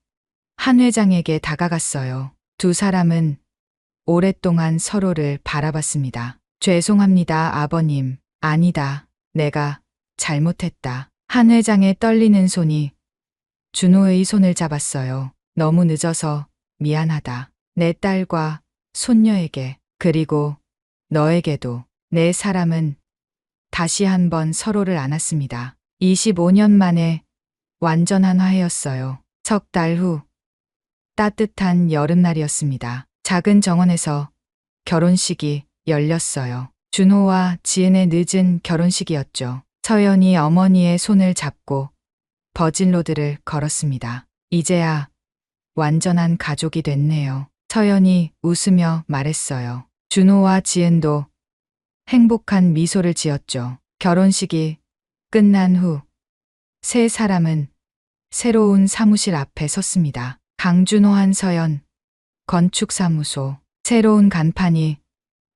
한 회장에게 다가갔어요. 두 사람은 오랫동안 서로를 바라봤습니다. 죄송합니다, 아버님. 아니다. 내가 잘못했다. 한 회장의 떨리는 손이 준호의 손을 잡았어요. 너무 늦어서 미안하다. 내 딸과 손녀에게, 그리고 너에게도. 네 사람은 다시 한번 서로를 안았습니다. 25년 만에 완전한 화해였어요. 석 달 후 따뜻한 여름날이었습니다. 작은 정원에서 결혼식이 열렸어요. 준호와 지은의 늦은 결혼식이었죠. 서연이 어머니의 손을 잡고 버진로드를 걸었습니다. 이제야 완전한 가족이 됐네요. 서연이 웃으며 말했어요. 준호와 지은도 행복한 미소를 지었죠. 결혼식이 끝난 후 세 사람은 새로운 사무실 앞에 섰습니다. 강준호 한서연 건축사무소. 새로운 간판이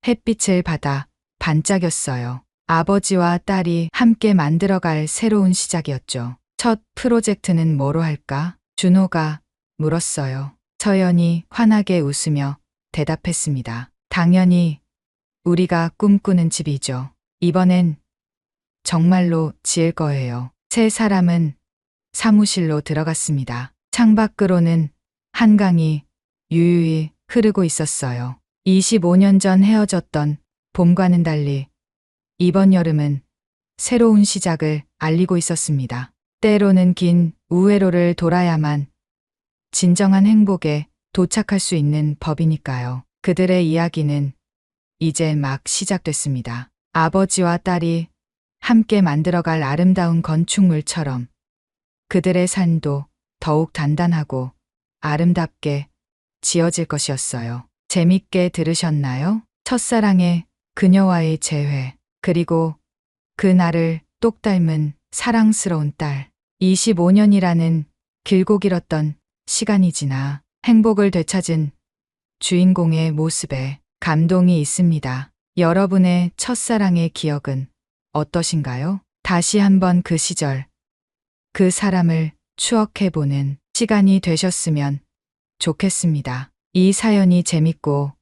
햇빛을 받아 반짝였어요. 아버지와 딸이 함께 만들어갈 새로운 시작이었죠. 첫 프로젝트는 뭐로 할까? 준호가 물었어요. 서연이 환하게 웃으며 대답했습니다. 당연히 우리가 꿈꾸는 집이죠. 이번엔 정말로 지을 거예요. 세 사람은 사무실로 들어갔습니다. 창밖으로는 한강이 유유히 흐르고 있었어요. 25년 전 헤어졌던 봄과는 달리 이번 여름은 새로운 시작을 알리고 있었습니다. 때로는 긴 우회로를 돌아야만 진정한 행복에 도착할 수 있는 법이니까요. 그들의 이야기는 이제 막 시작됐습니다. 아버지와 딸이 함께 만들어갈 아름다운 건축물처럼 그들의 삶도 더욱 단단하고 아름답게 지어질 것이었어요. 재밌게 들으셨나요? 첫사랑의 그녀와의 재회, 그리고 그날을 똑 닮은 사랑스러운 딸. 25년이라는 길고 길었던 시간이 지나 행복을 되찾은 주인공의 모습에 감동이 있습니다. 여러분의 첫사랑의 기억은 어떠신가요? 다시 한번 그 시절, 그 사람을 추억해보는 시간이 되셨으면 좋겠습니다. 이 사연이 재밌고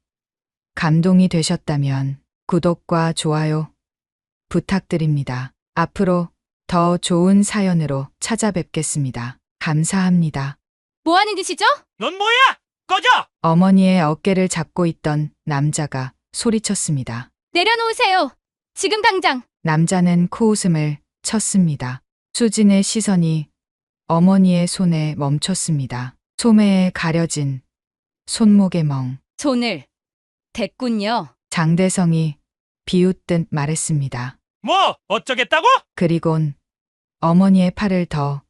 감동이 되셨다면 구독과 좋아요 부탁드립니다. 앞으로 더 좋은 사연으로 찾아뵙겠습니다. 감사합니다. 뭐 하는 짓이죠? 넌 뭐야? 꺼져! 어머니의 어깨를 잡고 있던 남자가 소리쳤습니다. 내려놓으세요. 지금 당장. 남자는 코웃음을 쳤습니다. 수진의 시선이 어머니의 손에 멈췄습니다. 소매에 가려진 손목의 멍. 손을 댔군요. 장대성이 비웃듯 말했습니다. 뭐 어쩌겠다고? 그리곤 어머니의 팔을 더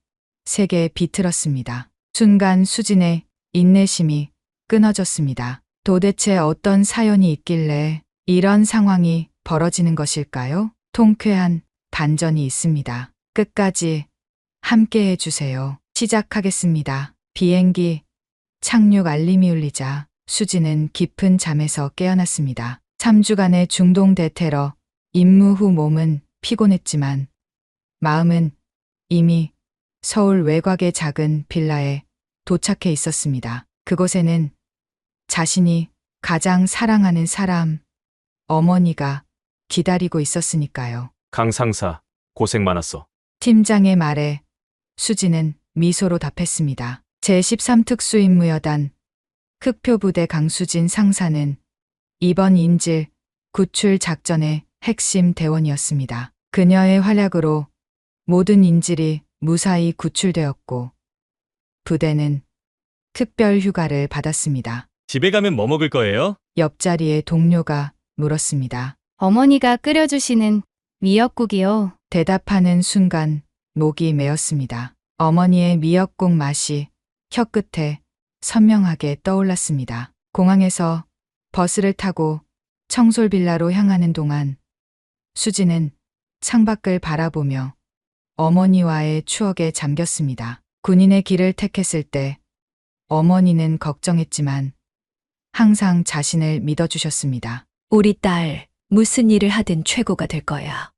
세게 비틀었습니다. 순간 수진의 인내심이 끊어졌습니다. 도대체 어떤 사연이 있길래 이런 상황이 벌어지는 것일까요? 통쾌한 반전이 있습니다. 끝까지 함께 해주세요. 시작하겠습니다. 비행기 착륙 알림이 울리자 수진은 깊은 잠에서 깨어났습니다. 3주간의 중동 대테러 임무 후 몸은 피곤했지만 마음은 이미 서울 외곽의 작은 빌라에 도착해 있었습니다. 그곳에는 자신이 가장 사랑하는 사람, 어머니가 기다리고 있었으니까요. 강 상사, 고생 많았어. 팀장의 말에 수진은 미소로 답했습니다. 제13특수임무여단 흑표부대 강수진 상사는 이번 인질 구출 작전의 핵심 대원이었습니다. 그녀의 활약으로 모든 인질이 무사히 구출되었고 부대는 특별 휴가를 받았습니다. 집에 가면 뭐 먹을 거예요? 옆자리의 동료가 물었습니다. 어머니가 끓여주시는 미역국이요. 대답하는 순간 목이 메었습니다. 어머니의 미역국 맛이 혀끝에 선명하게 떠올랐습니다. 공항에서 버스를 타고 청솔빌라로 향하는 동안 수진은 창밖을 바라보며 어머니와의 추억에 잠겼습니다. 군인의 길을 택했을 때 어머니는 걱정했지만 항상 자신을 믿어주셨습니다. 우리 딸 무슨 일을 하든 최고가 될 거야.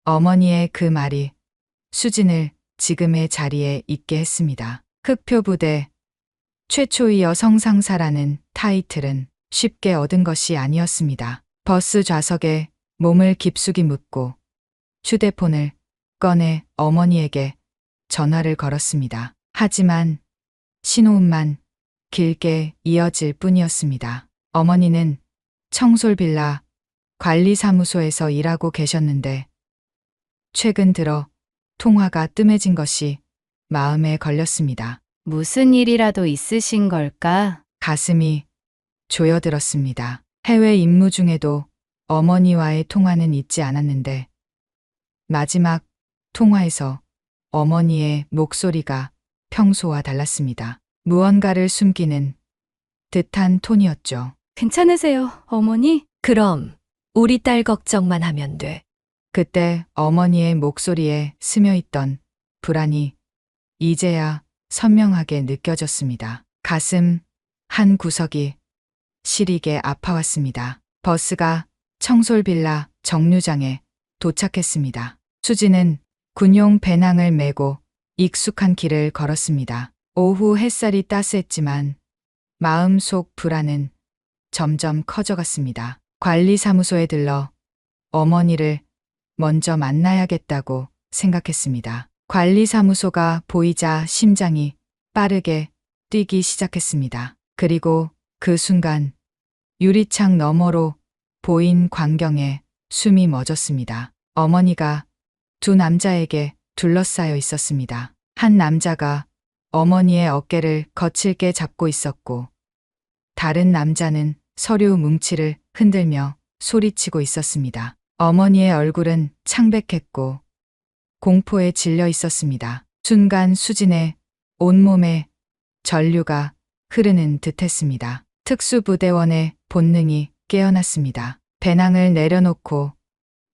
어머니의 그 말이 수진을 지금의 자리에 있게 했습니다. 흑표부대 최초의 여성 상사라는 타이틀은 쉽게 얻은 것이 아니었습니다. 버스 좌석에 몸을 깊숙이 묻고 휴대폰을 꺼내 어머니에게 전화를 걸었습니다. 하지만 신호음만 길게 이어질 뿐이었습니다. 어머니는 청솔빌라 관리사무소에서 일하고 계셨는데 최근 들어 통화가 뜸해진 것이 마음에 걸렸습니다. 무슨 일이라도 있으신 걸까? 가슴이 조여들었습니다. 해외 임무 중에도 어머니와의 통화는 있지 않았는데 마지막 통화에서 어머니의 목소리가 평소와 달랐습니다. 무언가를 숨기는 듯한 톤이었죠. 괜찮으세요, 어머니? 그럼 우리 딸 걱정만 하면 돼. 그때 어머니의 목소리에 스며있던 불안이 이제야 선명하게 느껴졌습니다. 가슴 한 구석이 시리게 아파왔습니다. 버스가 청솔빌라 정류장에 도착했습니다. 수지는 군용 배낭을 메고 익숙한 길을 걸었습니다. 오후 햇살이 따스했지만 마음속 불안은 점점 커져갔습니다. 관리사무소에 들러 어머니를 먼저 만나야겠다고 생각했습니다. 관리사무소가 보이자 심장이 빠르게 뛰기 시작했습니다. 그리고 그 순간 유리창 너머로 보인 광경에 숨이 멎었습니다. 어머니가 두 남자에게 둘러싸여 있었습니다. 한 남자가 어머니의 어깨를 거칠게 잡고 있었고 다른 남자는 서류 뭉치를 흔들며 소리치고 있었습니다. 어머니의 얼굴은 창백했고 공포에 질려 있었습니다. 순간 수진의 온몸에 전류가 흐르는 듯했습니다. 특수부대원의 본능이 깨어났습니다. 배낭을 내려놓고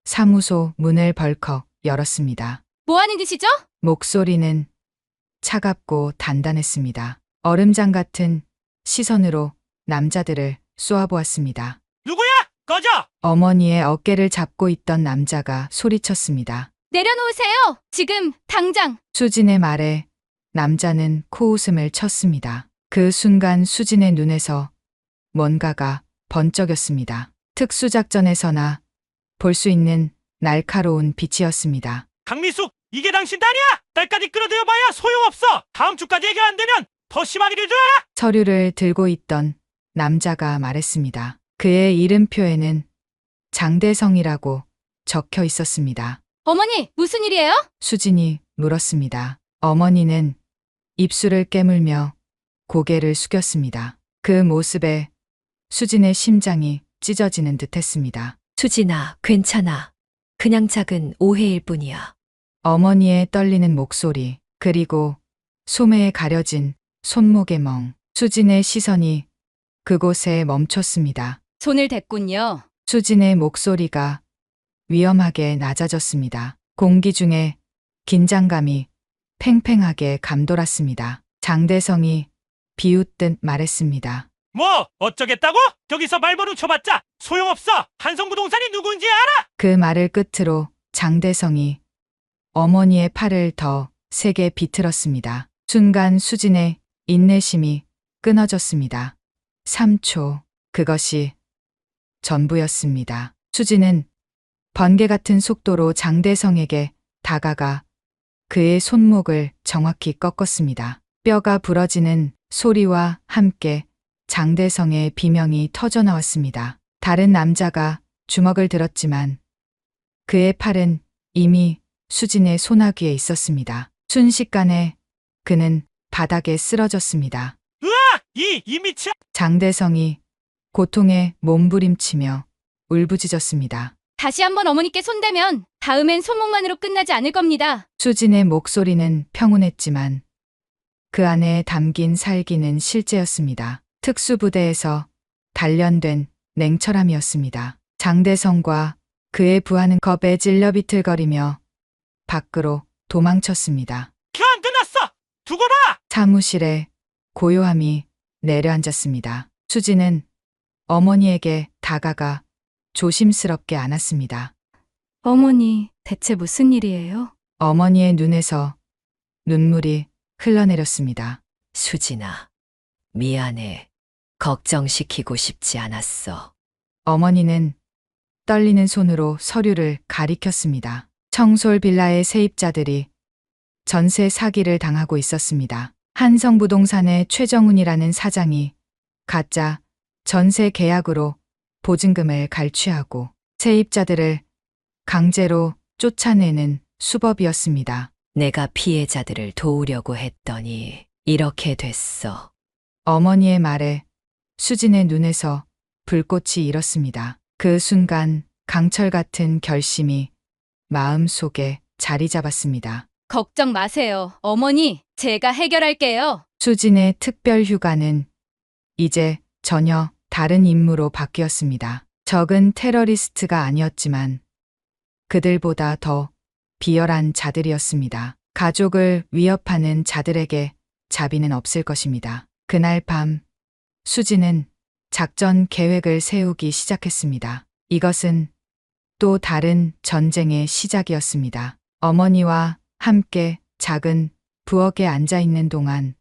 사무소 문을 벌컥 열었습니다. 뭐 하는 짓이죠? 목소리는 차갑고 단단했습니다. 얼음장 같은 시선으로 남자들을 쏘아보았습니다. 누구야? 꺼져! 어머니의 어깨를 잡고 있던 남자가 소리쳤습니다. 내려놓으세요! 지금, 당장! 수진의 말에 남자는 코웃음을 쳤습니다. 그 순간 수진의 눈에서 뭔가가 번쩍였습니다. 특수작전에서나 볼 수 있는 날카로운 빛이었습니다. 강미숙, 이게 당신 딸이야! 딸까지 끌어들여봐야 소용없어! 다음 주까지 해결 안 되면 더 심하게 줘야! 서류를 들고 있던 남자가 말했습니다. 그의 이름표에는 장대성이라고 적혀 있었습니다. 어머니, 무슨 일이에요? 수진이 물었습니다. 어머니는 입술을 깨물며 고개를 숙였습니다. 그 모습에 수진의 심장이 찢어지는 듯했습니다. 수진아, 괜찮아. 그냥 작은 오해일 뿐이야. 어머니의 떨리는 목소리, 그리고 소매에 가려진 손목의 멍. 수진의 시선이 그곳에 멈췄습니다. 손을 댔군요. 수진의 목소리가 위험하게 낮아졌습니다. 공기 중에 긴장감이 팽팽하게 감돌았습니다. 장대성이 비웃듯 말했습니다. 뭐 어쩌겠다고? 저기서 말버릇 쳐봤자 소용없어! 한성부동산이 누군지 알아? 그 말을 끝으로 장대성이 어머니의 팔을 더 세게 비틀었습니다. 순간 수진의 인내심이 끊어졌습니다. 3초, 그것이 전부였습니다. 수진은 번개 같은 속도로 장대성에게 다가가 그의 손목을 정확히 꺾었습니다. 뼈가 부러지는 소리와 함께 장대성의 비명이 터져나왔습니다. 다른 남자가 주먹을 들었지만 그의 팔은 이미 수진의 소나귀에 있었습니다. 순식간에 그는 바닥에 쓰러졌습니다. 으아! 이 미친! 장대성이 고통에 몸부림치며 울부짖었습니다. 다시 한번 어머니께 손대면 다음엔 손목만으로 끝나지 않을 겁니다. 수진의 목소리는 평온했지만 그 안에 담긴 살기는 실제였습니다. 특수부대에서 단련된 냉철함이었습니다. 장대성과 그의 부하는 겁에 질려 비틀거리며 밖으로 도망쳤습니다. 안 끝났어! 두고 봐! 사무실에 고요함이 내려앉았습니다. 수진은 어머니에게 다가가 조심스럽게 안았습니다. 어머니, 대체 무슨 일이에요? 어머니의 눈에서 눈물이 흘러내렸습니다. 수진아, 미안해. 걱정시키고 싶지 않았어. 어머니는 떨리는 손으로 서류를 가리켰습니다. 청솔 빌라의 세입자들이 전세 사기를 당하고 있었습니다. 한성부동산의 최정훈이라는 사장이 가짜 전세 계약으로 보증금을 갈취하고 세입자들을 강제로 쫓아내는 수법이었습니다. 내가 피해자들을 도우려고 했더니 이렇게 됐어. 어머니의 말에 수진의 눈에서 불꽃이 일었습니다. 그 순간 강철 같은 결심이 마음 속에 자리 잡았습니다. 걱정 마세요. 어머니, 제가 해결할게요. 수진의 특별 휴가는 이제 전혀 다른 임무로 바뀌었습니다. 적은 테러리스트가 아니었지만 그들보다 더 비열한 자들이었습니다. 가족을 위협하는 자들에게 자비는 없을 것입니다. 그날 밤 수진은 작전 계획을 세우기 시작했습니다. 이것은 또 다른 전쟁의 시작이었습니다. 어머니와 함께 작은 부엌에 앉아 있는 동안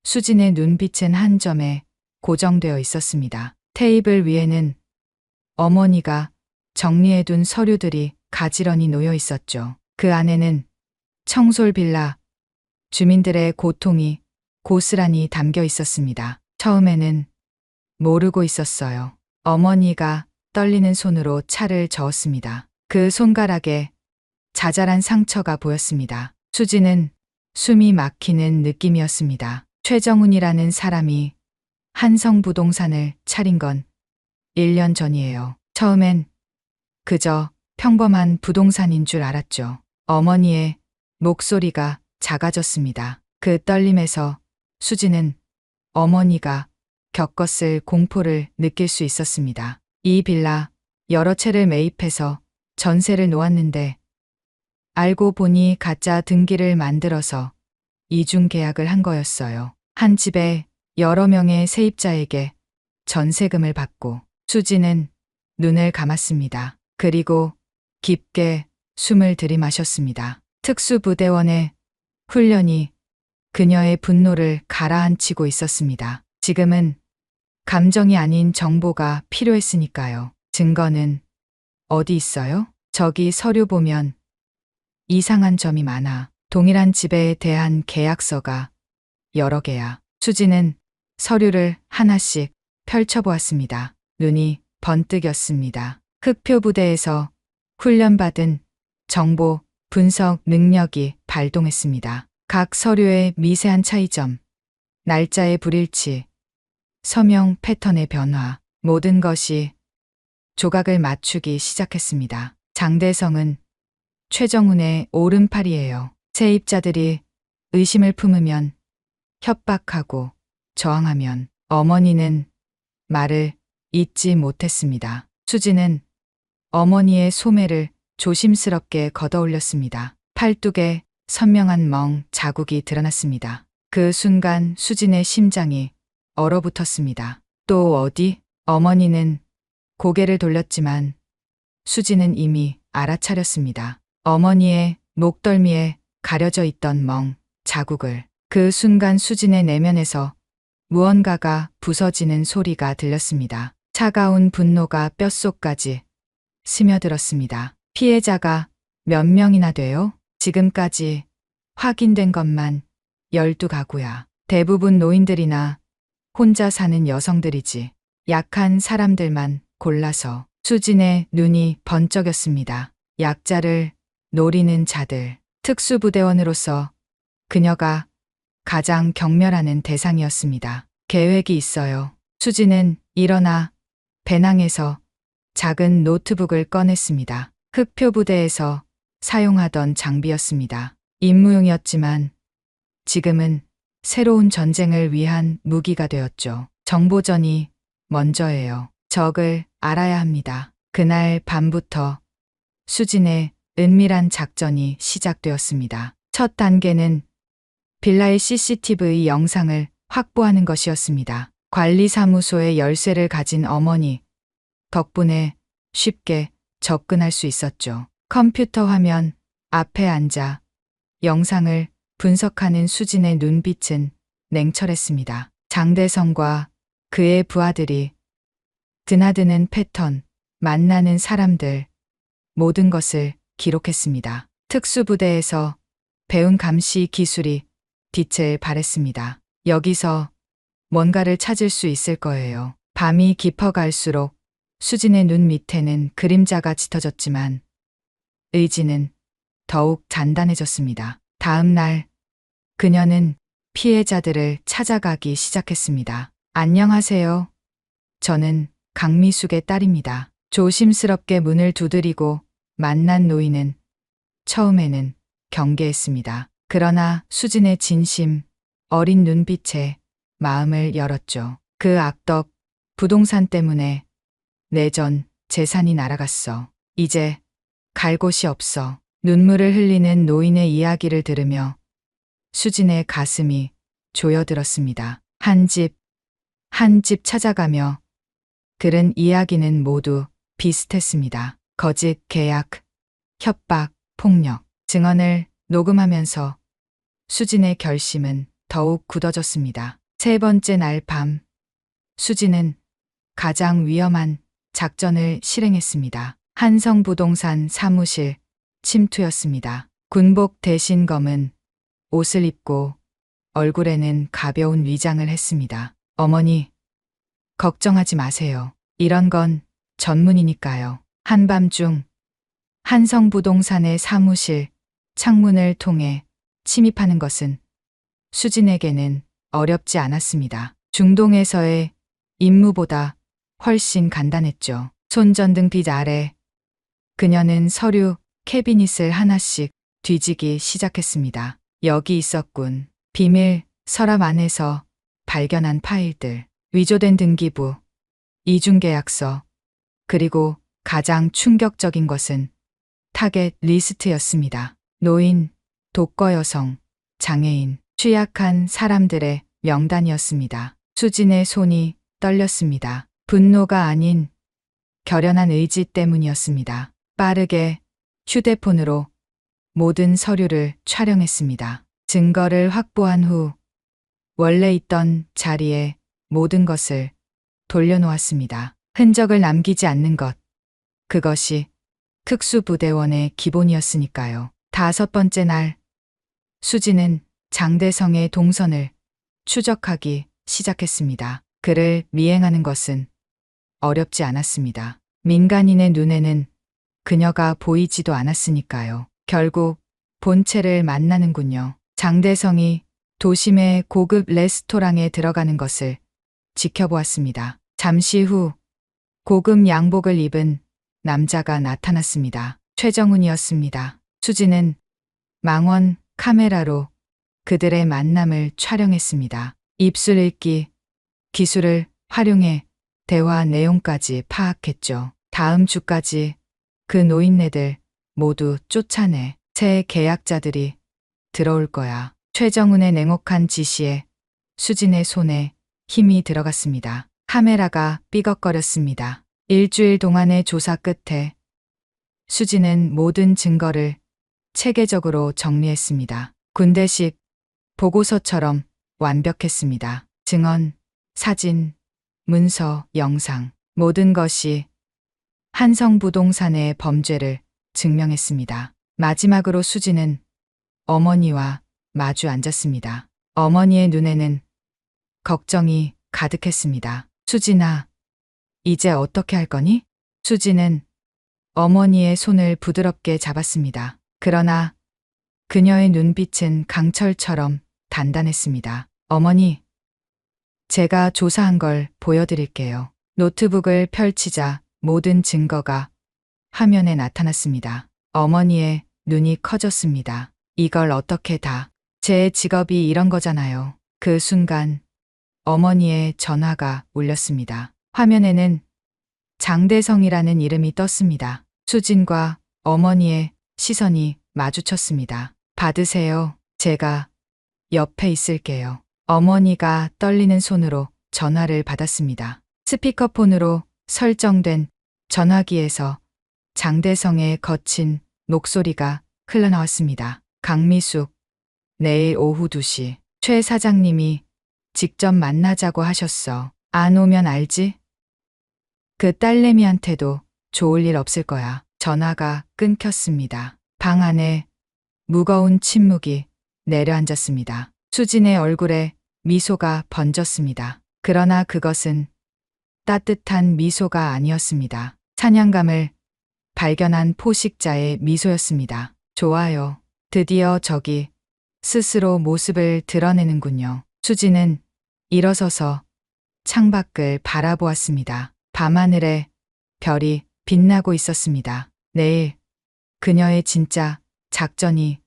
수진의 눈빛은 한 점에 고정되어 있었습니다. 테이블 위에는 어머니가 정리해둔 서류들이 가지런히 놓여 있었죠. 그 안에는 청솔 빌라 주민들의 고통이 고스란히 담겨 있었습니다. 처음에는 모르고 있었어요. 어머니가 떨리는 손으로 차를 저었습니다. 그 손가락에 자잘한 상처가 보였습니다. 수지는 숨이 막히는 느낌이었습니다. 최정훈이라는 사람이 한성부동산을 차린 건 1년 전이에요. 처음엔 그저 평범한 부동산인 줄 알았죠. 어머니의 목소리가 작아졌습니다. 그 떨림에서 수지는 어머니가 겪었을 공포를 느낄 수 있었습니다. 이 빌라 여러 채를 매입해서 전세를 놓았는데 알고 보니 가짜 등기를 만들어서 이중 계약을 한 거였어요. 한 집에 여러 명의 세입자에게 전세금을 받고 수지는 눈을 감았습니다. 그리고 깊게 숨을 들이마셨습니다. 특수부대원의 훈련이 그녀의 분노를 가라앉히고 있었습니다. 지금은 감정이 아닌 정보가 필요했으니까요. 증거는 어디 있어요? 저기 서류 보면 이상한 점이 많아. 동일한 집에 대한 계약서가 여러 개야. 수지는 서류를 하나씩 펼쳐보았습니다. 눈이 번뜩였습니다. 흑표부대에서 훈련받은 정보 분석 능력이 발동했습니다. 각 서류의 미세한 차이점, 날짜의 불일치, 서명 패턴의 변화, 모든 것이 조각을 맞추기 시작했습니다. 장대성은 최정훈의 오른팔이에요. 세입자들이 의심을 품으면 협박하고 저항하면 어머니는 말을 잇지 못했습니다. 수지는 어머니의 소매를 조심스럽게 걷어올렸습니다. 팔뚝에 선명한 멍 자국이 드러났습니다. 그 순간 수진의 심장이 얼어붙었습니다. 또 어디? 어머니는 고개를 돌렸지만 수지는 이미 알아차렸습니다. 어머니의 목덜미에 가려져 있던 멍 자국을. 그 순간 수진의 내면에서 무언가가 부서지는 소리가 들렸습니다. 차가운 분노가 뼛속까지 스며들었습니다. 피해자가 몇 명이나 돼요? 지금까지 확인된 것만 12가구야. 대부분 노인들이나 혼자 사는 여성들이지. 약한 사람들만 골라서. 수진의 눈이 번쩍였습니다. 약자를 노리는 자들. 특수부대원으로서 그녀가 가장 경멸하는 대상이었습니다. 계획이 있어요. 수진은 일어나 배낭에서 작은 노트북을 꺼냈습니다. 흑표부대에서 사용하던 장비였습니다. 임무용이었지만 지금은 새로운 전쟁을 위한 무기가 되었죠. 정보전이 먼저예요. 적을 알아야 합니다. 그날 밤부터 수진의 은밀한 작전이 시작되었습니다. 첫 단계는 빌라의 CCTV 영상을 확보하는 것이었습니다. 관리사무소의 열쇠를 가진 어머니 덕분에 쉽게 접근할 수 있었죠. 컴퓨터 화면 앞에 앉아 영상을 분석하는 수진의 눈빛은 냉철했습니다. 장대성과 그의 부하들이 드나드는 패턴, 만나는 사람들, 모든 것을 기록했습니다. 특수부대에서 배운 감시 기술이 빛을 발했습니다. 여기서 뭔가를 찾을 수 있을 거예요. 밤이 깊어갈수록 수진의 눈 밑에는 그림자가 짙어졌지만 의지는 더욱 단단해졌습니다. 다음 날 그녀는 피해자들을 찾아가기 시작했습니다. 안녕하세요. 저는 강미숙의 딸입니다. 조심스럽게 문을 두드리고 만난 노인은 처음에는 경계했습니다. 그러나 수진의 진심, 어린 눈빛에 마음을 열었죠. 그 악덕, 부동산 때문에 내 전 재산이 날아갔어. 이제 갈 곳이 없어. 눈물을 흘리는 노인의 이야기를 들으며 수진의 가슴이 조여들었습니다. 한 집, 한 집 찾아가며 들은 이야기는 모두 비슷했습니다. 거짓 계약, 협박, 폭력, 증언을 녹음하면서 수진의 결심은 더욱 굳어졌습니다. 세 번째 날 밤, 수진은 가장 위험한 작전을 실행했습니다. 한성부동산 사무실 침투였습니다. 군복 대신 검은 옷을 입고 얼굴에는 가벼운 위장을 했습니다. 어머니, 걱정하지 마세요. 이런 건 전문이니까요. 한밤중 한성부동산의 사무실 창문을 통해 침입하는 것은 수진에게는 어렵지 않았습니다. 중동에서의 임무보다 훨씬 간단했죠. 손전등 빛 아래 그녀는 서류 캐비닛을 하나씩 뒤지기 시작했습니다. 여기 있었군. 비밀 서랍 안에서 발견한 파일들, 위조된 등기부, 이중계약서, 그리고 가장 충격적인 것은 타겟 리스트였습니다. 노인, 독거 여성, 장애인, 취약한 사람들의 명단이었습니다. 수진의 손이 떨렸습니다. 분노가 아닌 결연한 의지 때문이었습니다. 빠르게 휴대폰으로 모든 서류를 촬영했습니다. 증거를 확보한 후 원래 있던 자리에 모든 것을 돌려놓았습니다. 흔적을 남기지 않는 것. 그것이 특수부대원의 기본이었으니까요. 다섯 번째 날, 수진은 장대성의 동선을 추적하기 시작했습니다. 그를 미행하는 것은 어렵지 않았습니다. 민간인의 눈에는 그녀가 보이지도 않았으니까요. 결국 본체를 만나는군요. 장대성이 도심의 고급 레스토랑에 들어가는 것을 지켜보았습니다. 잠시 후 고급 양복을 입은 남자가 나타났습니다. 최정훈이었습니다. 수진은 망원 카메라로 그들의 만남을 촬영했습니다. 입술 읽기 기술을 활용해 대화 내용까지 파악했죠. 다음 주까지 그 노인네들 모두 쫓아내 새 계약자들이 들어올 거야. 최정훈의 냉혹한 지시에 수진의 손에 힘이 들어갔습니다. 카메라가 삐걱거렸습니다. 일주일 동안의 조사 끝에 수진은 모든 증거를 체계적으로 정리했습니다. 군대식 보고서처럼 완벽했습니다. 증언, 사진, 문서, 영상, 모든 것이 한성부동산의 범죄를 증명했습니다. 마지막으로 수진은 어머니와 마주 앉았습니다. 어머니의 눈에는 걱정이 가득했습니다. 수진아, 이제 어떻게 할 거니? 수진은 어머니의 손을 부드럽게 잡았습니다. 그러나 그녀의 눈빛은 강철처럼 단단했습니다. 어머니, 제가 조사한 걸 보여드릴게요. 노트북을 펼치자 모든 증거가 화면에 나타났습니다. 어머니의 눈이 커졌습니다. 이걸 어떻게 다, 제 직업이 이런 거잖아요. 그 순간 어머니의 전화가 울렸습니다. 화면에는 장대성이라는 이름이 떴습니다. 수진과 어머니의 시선이 마주쳤습니다. 받으세요. 제가 옆에 있을게요. 어머니가 떨리는 손으로 전화를 받았습니다. 스피커폰으로 설정된 전화기에서 장대성의 거친 목소리가 흘러나왔습니다. 강미숙, 내일 오후 2시 최 사장님이 직접 만나자고 하셨어. 안 오면 알지? 그 딸내미한테도 좋을 일 없을 거야. 전화가 끊겼습니다. 방 안에 무거운 침묵이 내려앉았습니다. 수진의 얼굴에 미소가 번졌습니다. 그러나 그것은 따뜻한 미소가 아니었습니다. 사냥감을 발견한 포식자의 미소였습니다. 좋아요. 드디어 적이 스스로 모습을 드러내는군요. 수진은 일어서서 창밖을 바라보았습니다. 밤하늘에 별이 빛나고 있었습니다. 내일 그녀의 진짜 작전이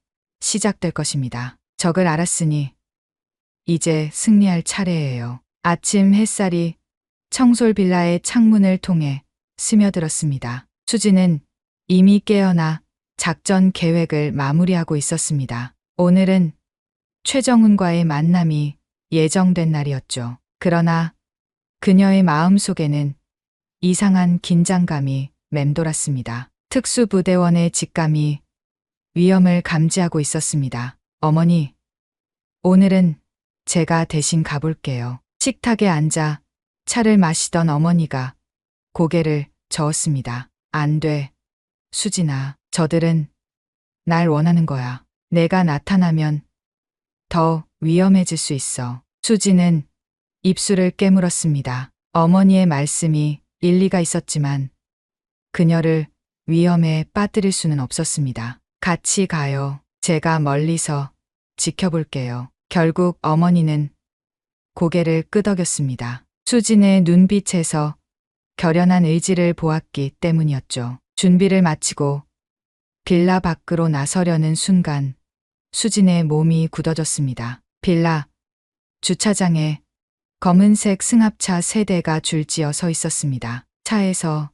시작될 것입니다. 적을 알았으니 이제 승리할 차례예요. 아침 햇살이 청솔 빌라의 창문을 통해 스며들었습니다. 수진은 이미 깨어나 작전 계획을 마무리하고 있었습니다. 오늘은 최정훈과의 만남이 예정된 날이었죠. 그러나 그녀의 마음속에는 이상한 긴장감이 맴돌았습니다. 특수부대원의 직감이 위험을 감지하고 있었습니다. 어머니, 오늘은 제가 대신 가볼게요. 식탁에 앉아 차를 마시던 어머니가 고개를 저었습니다. 안 돼. 수진아, 저들은 날 원하는 거야. 내가 나타나면 더 위험해질 수 있어. 수진은 입술을 깨물었습니다. 어머니의 말씀이 일리가 있었지만 그녀를 위험에 빠뜨릴 수는 없었습니다. 같이 가요. 제가 멀리서 지켜볼게요. 결국 어머니는 고개를 끄덕였습니다. 수진의 눈빛에서 결연한 의지를 보았기 때문이었죠. 준비를 마치고 빌라 밖으로 나서려는 순간 수진의 몸이 굳어졌습니다. 빌라 주차장에 검은색 승합차 3대가 줄지어 서 있었습니다. 차에서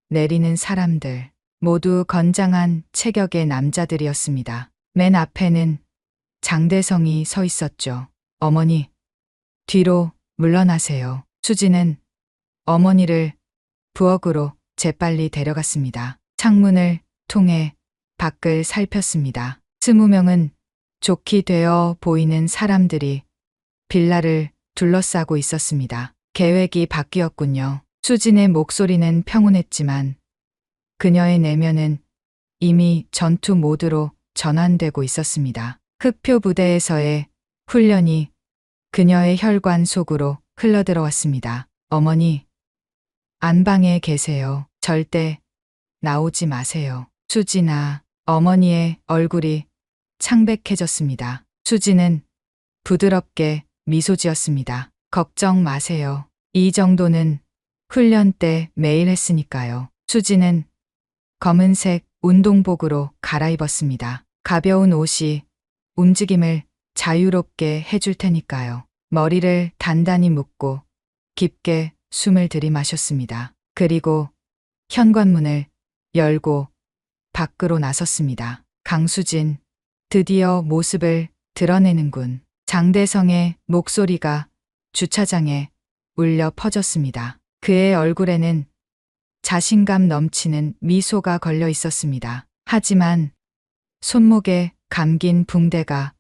내리는 사람들 모두 건장한 체격의 남자들이었습니다. 맨 앞에는 장대성이 서 있었죠. 어머니, 뒤로 물러나세요. 수진은 어머니를 부엌으로 재빨리 데려갔습니다. 창문을 통해 밖을 살폈습니다. 20명은 좋게 되어 보이는 사람들이 빌라를 둘러싸고 있었습니다. 계획이 바뀌었군요. 수진의 목소리는 평온했지만 그녀의 내면은 이미 전투 모드로 전환되고 있었습니다. 흑표 부대에서의 훈련이 그녀의 혈관 속으로 흘러들어왔습니다. 어머니, 안방에 계세요. 절대 나오지 마세요. 수진아, 어머니의 얼굴이 창백해졌습니다. 수진은 부드럽게 미소 지었습니다. 걱정 마세요. 이 정도는 훈련 때 매일 했으니까요. 수진은 검은색 운동복으로 갈아입었습니다. 가벼운 옷이 움직임을 자유롭게 해줄 테니까요. 머리를 단단히 묶고 깊게 숨을 들이마셨습니다. 그리고 현관문을 열고 밖으로 나섰습니다. 강수진, 드디어 모습을 드러내는군. 장대성의 목소리가 주차장에 울려 퍼졌습니다. 그의 얼굴에는 자신감 넘치는 미소가 걸려 있었습니다. 하지만 손목에 감긴 붕대가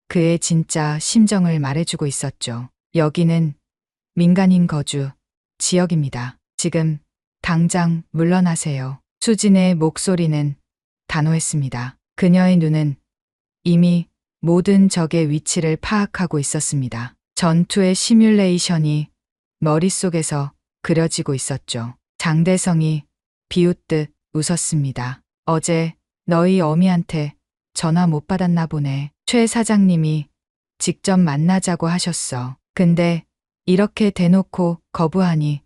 그의 진짜 심정을 말해주고 있었죠. 여기는 민간인 거주 지역입니다. 지금 당장 물러나세요. 수진의 목소리는 단호했습니다. 그녀의 눈은 이미 모든 적의 위치를 파악하고 있었습니다. 전투의 시뮬레이션이 머릿속에서 그려지고 있었죠. 장대성이 비웃듯 웃었습니다. 어제 너희 어미한테 전화 못 받았나 보네. 최 사장님이 직접 만나자고 하셨어. 근데 이렇게 대놓고 거부하니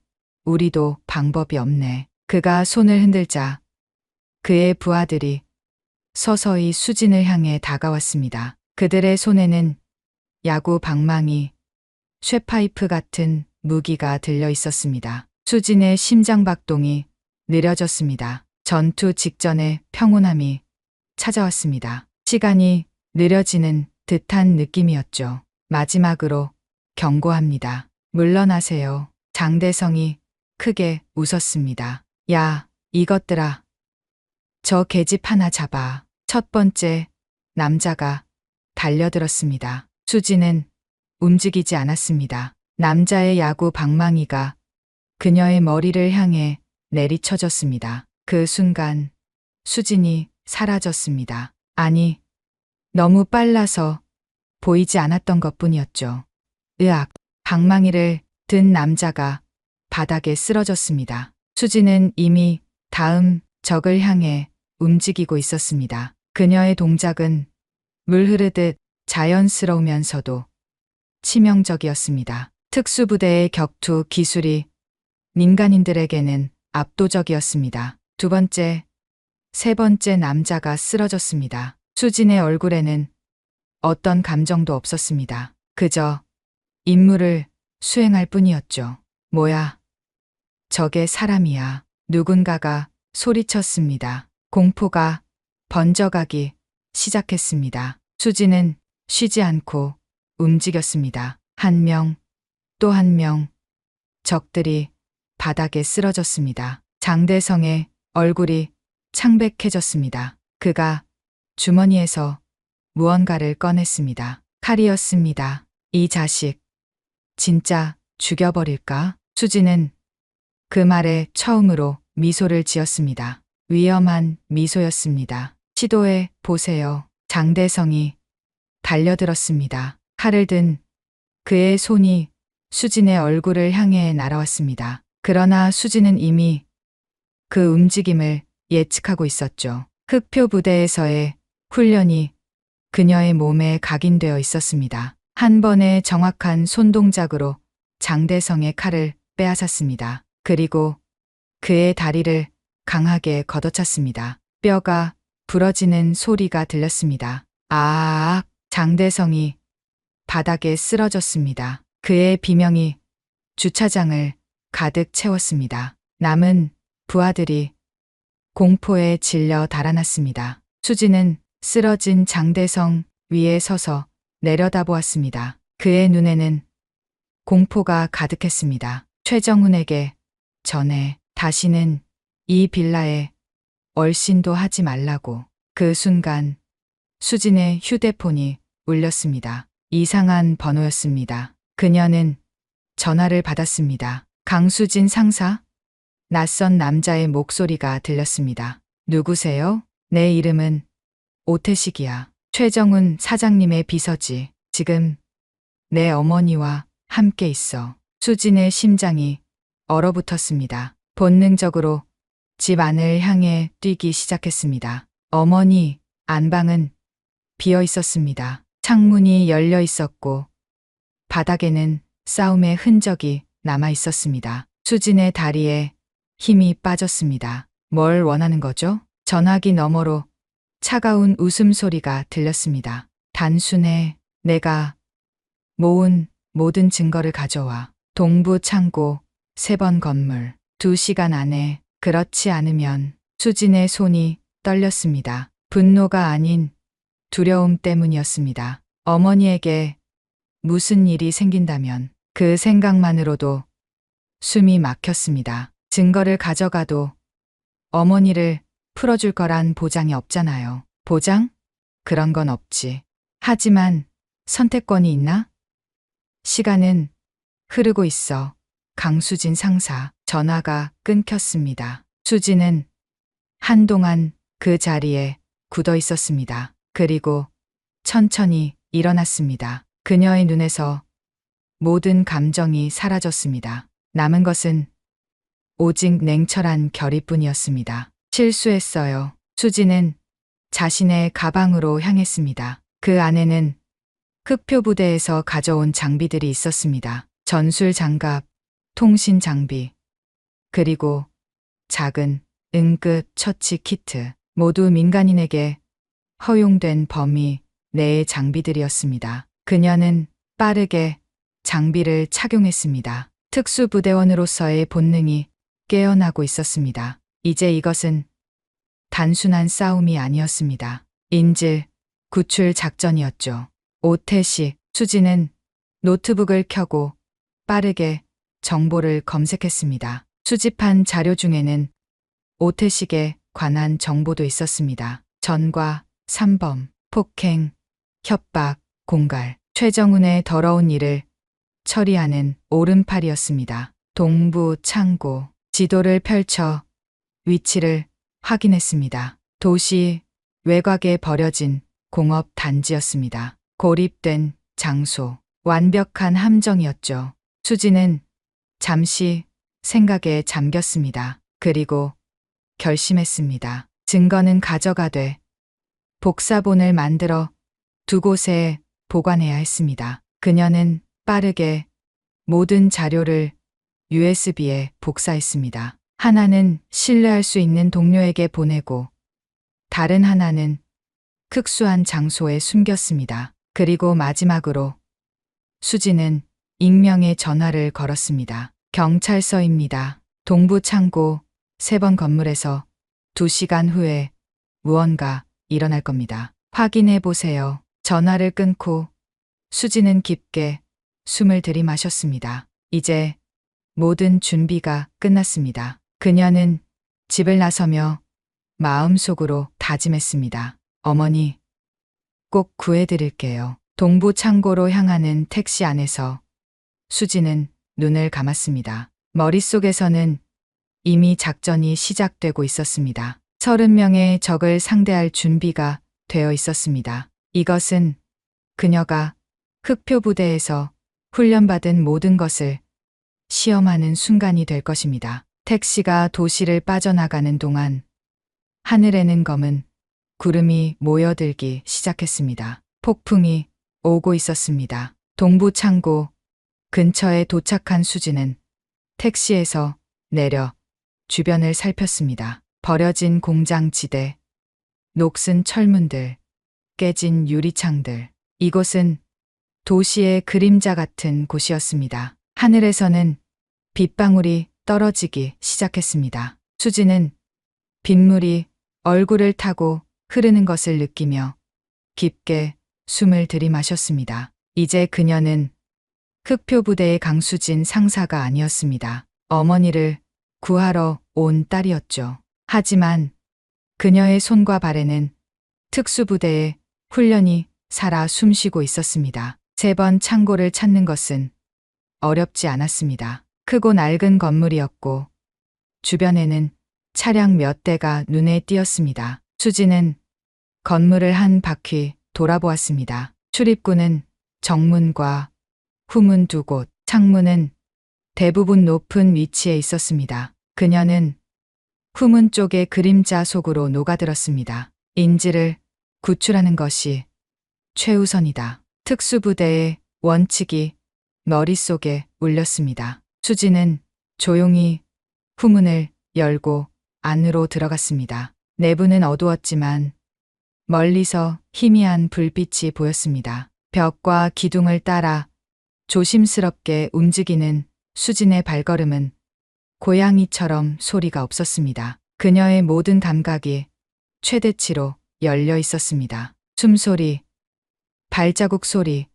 우리도 방법이 없네. 그가 손을 흔들자 그의 부하들이 서서히 수진을 향해 다가왔습니다. 그들의 손에는 야구 방망이, 쇠파이프 같은 무기가 들려 있었습니다. 수진의 심장박동이 느려졌습니다. 전투 직전의 평온함이 찾아왔습니다. 시간이 느려지는 듯한 느낌이었죠. 마지막으로 경고합니다. 물러나세요. 장대성이 크게 웃었습니다. 야, 이것들아. 저 계집 하나 잡아. 첫 번째 남자가 달려들었습니다. 수지는 움직이지 않았습니다. 남자의 야구 방망이가 그녀의 머리를 향해 내리쳐졌습니다. 그 순간 수진이 사라졌습니다. 아니, 너무 빨라서 보이지 않았던 것뿐이었죠. 으악, 방망이를 든 남자가 바닥에 쓰러졌습니다. 수진은 이미 다음 적을 향해 움직이고 있었습니다. 그녀의 동작은 물 흐르듯 자연스러우면서도 치명적이었습니다. 특수부대의 격투 기술이 민간인들에게는 압도적이었습니다. 두 번째, 세 번째 남자가 쓰러졌습니다. 수진의 얼굴에는 어떤 감정도 없었습니다. 그저 임무를 수행할 뿐이었죠. 뭐야? 저게 사람이야. 누군가가 소리쳤습니다. 공포가 번져가기 시작했습니다. 수지는 쉬지 않고 움직였습니다. 한 명, 또 한 명, 적들이 바닥에 쓰러졌습니다. 장대성의 얼굴이 창백해졌습니다. 그가 주머니에서 무언가를 꺼냈습니다. 칼이었습니다. 이 자식, 진짜 죽여버릴까? 수지는 그 말에 처음으로 미소를 지었습니다. 위험한 미소였습니다. 시도해 보세요. 장대성이 달려들었습니다. 칼을 든 그의 손이 수진의 얼굴을 향해 날아왔습니다. 그러나 수진은 이미 그 움직임을 예측하고 있었죠. 흑표 부대에서의 훈련이 그녀의 몸에 각인되어 있었습니다. 한 번의 정확한 손동작으로 장대성의 칼을 빼앗았습니다. 그리고 그의 다리를 강하게 걷어찼습니다. 뼈가 부러지는 소리가 들렸습니다. 아악! 장대성이 바닥에 쓰러졌습니다. 그의 비명이 주차장을 가득 채웠습니다. 남은 부하들이 공포에 질려 달아났습니다. 수지는 쓰러진 장대성 위에 서서 내려다보았습니다. 그의 눈에는 공포가 가득했습니다. 최정훈에게 전해 다시는 이 빌라에 얼씬도 하지 말라고. 그 순간 수진의 휴대폰이 울렸습니다. 이상한 번호였습니다. 그녀는 전화를 받았습니다. 강수진 상사? 낯선 남자의 목소리가 들렸습니다. 누구세요? 내 이름은 오태식이야. 최정훈 사장님의 비서지. 지금 내 어머니와 함께 있어. 수진의 심장이 얼어붙었습니다. 본능적으로 집 안을 향해 뛰기 시작했습니다. 어머니 안방은 비어 있었습니다. 창문이 열려 있었고 바닥에는 싸움의 흔적이 남아 있었습니다. 수진의 다리에 힘이 빠졌습니다. 뭘 원하는 거죠? 전화기 너머로 차가운 웃음소리가 들렸습니다. 단순해. 내가 모은 모든 증거를 가져와. 동부 창고 3번 건물. 2시간 안에. 그렇지 않으면. 수진의 손이 떨렸습니다. 분노가 아닌 두려움 때문이었습니다. 어머니에게 무슨 일이 생긴다면 그 생각만으로도 숨이 막혔습니다. 증거를 가져가도 어머니를 풀어줄 거란 보장이 없잖아요. 보장? 그런 건 없지. 하지만 선택권이 있나? 시간은 흐르고 있어. 강수진 상사. 전화가 끊겼습니다. 수진은 한동안 그 자리에 굳어 있었습니다. 그리고 천천히 일어났습니다. 그녀의 눈에서 모든 감정이 사라졌습니다. 남은 것은 오직 냉철한 결의뿐이었습니다. 실수했어요. 수지는 자신의 가방으로 향했습니다. 그 안에는 흑표 부대에서 가져온 장비들이 있었습니다. 전술 장갑, 통신 장비, 그리고 작은 응급 처치 키트. 모두 민간인에게 허용된 범위 내의 장비들이었습니다. 그녀는 빠르게 장비를 착용했습니다. 특수부대원으로서의 본능이 깨어나고 있었습니다. 이제 이것은 단순한 싸움이 아니었습니다. 인질 구출 작전이었죠. 오태식. 수지는 노트북을 켜고 빠르게 정보를 검색했습니다. 수집한 자료 중에는 오태식에 관한 정보도 있었습니다. 전과, 삼범, 폭행, 협박, 공갈, 최정훈의 더러운 일을 처리하는 오른팔이었습니다. 동부 창고, 지도를 펼쳐 위치를 확인했습니다. 도시 외곽에 버려진 공업 단지였습니다. 고립된 장소, 완벽한 함정이었죠. 수지는 잠시 생각에 잠겼습니다. 그리고 결심했습니다. 증거는 가져가되 복사본을 만들어 두 곳에 보관해야 했습니다. 그녀는 빠르게 모든 자료를 USB에 복사했습니다. 하나는 신뢰할 수 있는 동료에게 보내고 다른 하나는 특수한 장소에 숨겼습니다. 그리고 마지막으로 수지는 익명의 전화를 걸었습니다. 경찰서입니다. 동부 창고 3번 건물에서 2시간 후에 무언가 일어날 겁니다. 확인해 보세요. 전화를 끊고 수지는 깊게 숨을 들이마셨습니다. 이제 모든 준비가 끝났습니다. 그녀는 집을 나서며 마음속으로 다짐했습니다. 어머니, 꼭 구해드릴게요. 동부 창고로 향하는 택시 안에서 수지는 눈을 감았습니다. 머릿속에서는 이미 작전이 시작되고 있었습니다. 30명의 적을 상대할 준비가 되어 있었습니다. 이것은 그녀가 흑표부대에서 훈련받은 모든 것을 시험하는 순간이 될 것입니다. 택시가 도시를 빠져나가는 동안 하늘에는 검은 구름이 모여들기 시작했습니다. 폭풍이 오고 있었습니다. 동부 창고 근처에 도착한 수지는 택시에서 내려 주변을 살폈습니다. 버려진 공장 지대, 녹슨 철문들, 깨진 유리창들. 이곳은 도시의 그림자 같은 곳이었습니다. 하늘에서는 빗방울이 떨어지기 시작했습니다. 수지는 빗물이 얼굴을 타고 흐르는 것을 느끼며 깊게 숨을 들이마셨습니다. 이제 그녀는 흑표부대의 강수진 상사가 아니었습니다. 어머니를 구하러 온 딸이었죠. 하지만 그녀의 손과 발에는 특수부대의 훈련이 살아 숨쉬고 있었습니다. 3번 창고를 찾는 것은 어렵지 않았습니다. 크고 낡은 건물이었고 주변에는 차량 몇 대가 눈에 띄었습니다. 수지는 건물을 한 바퀴 돌아보았습니다. 출입구는 정문과 후문 2곳, 창문은 대부분 높은 위치에 있었습니다. 그녀는 후문 쪽의 그림자 속으로 녹아들었습니다. 인지를 구출하는 것이 최우선이다. 특수부대의 원칙이 머릿속에 울렸습니다. 수지는 조용히 후문을 열고 안으로 들어갔습니다. 내부는 어두웠지만 멀리서 희미한 불빛이 보였습니다. 벽과 기둥을 따라 조심스럽게 움직이는 수진의 발걸음은 고양이처럼 소리가 없었습니다. 그녀의 모든 감각이 최대치로 열려 있었습니다. 숨소리, 발자국 소리,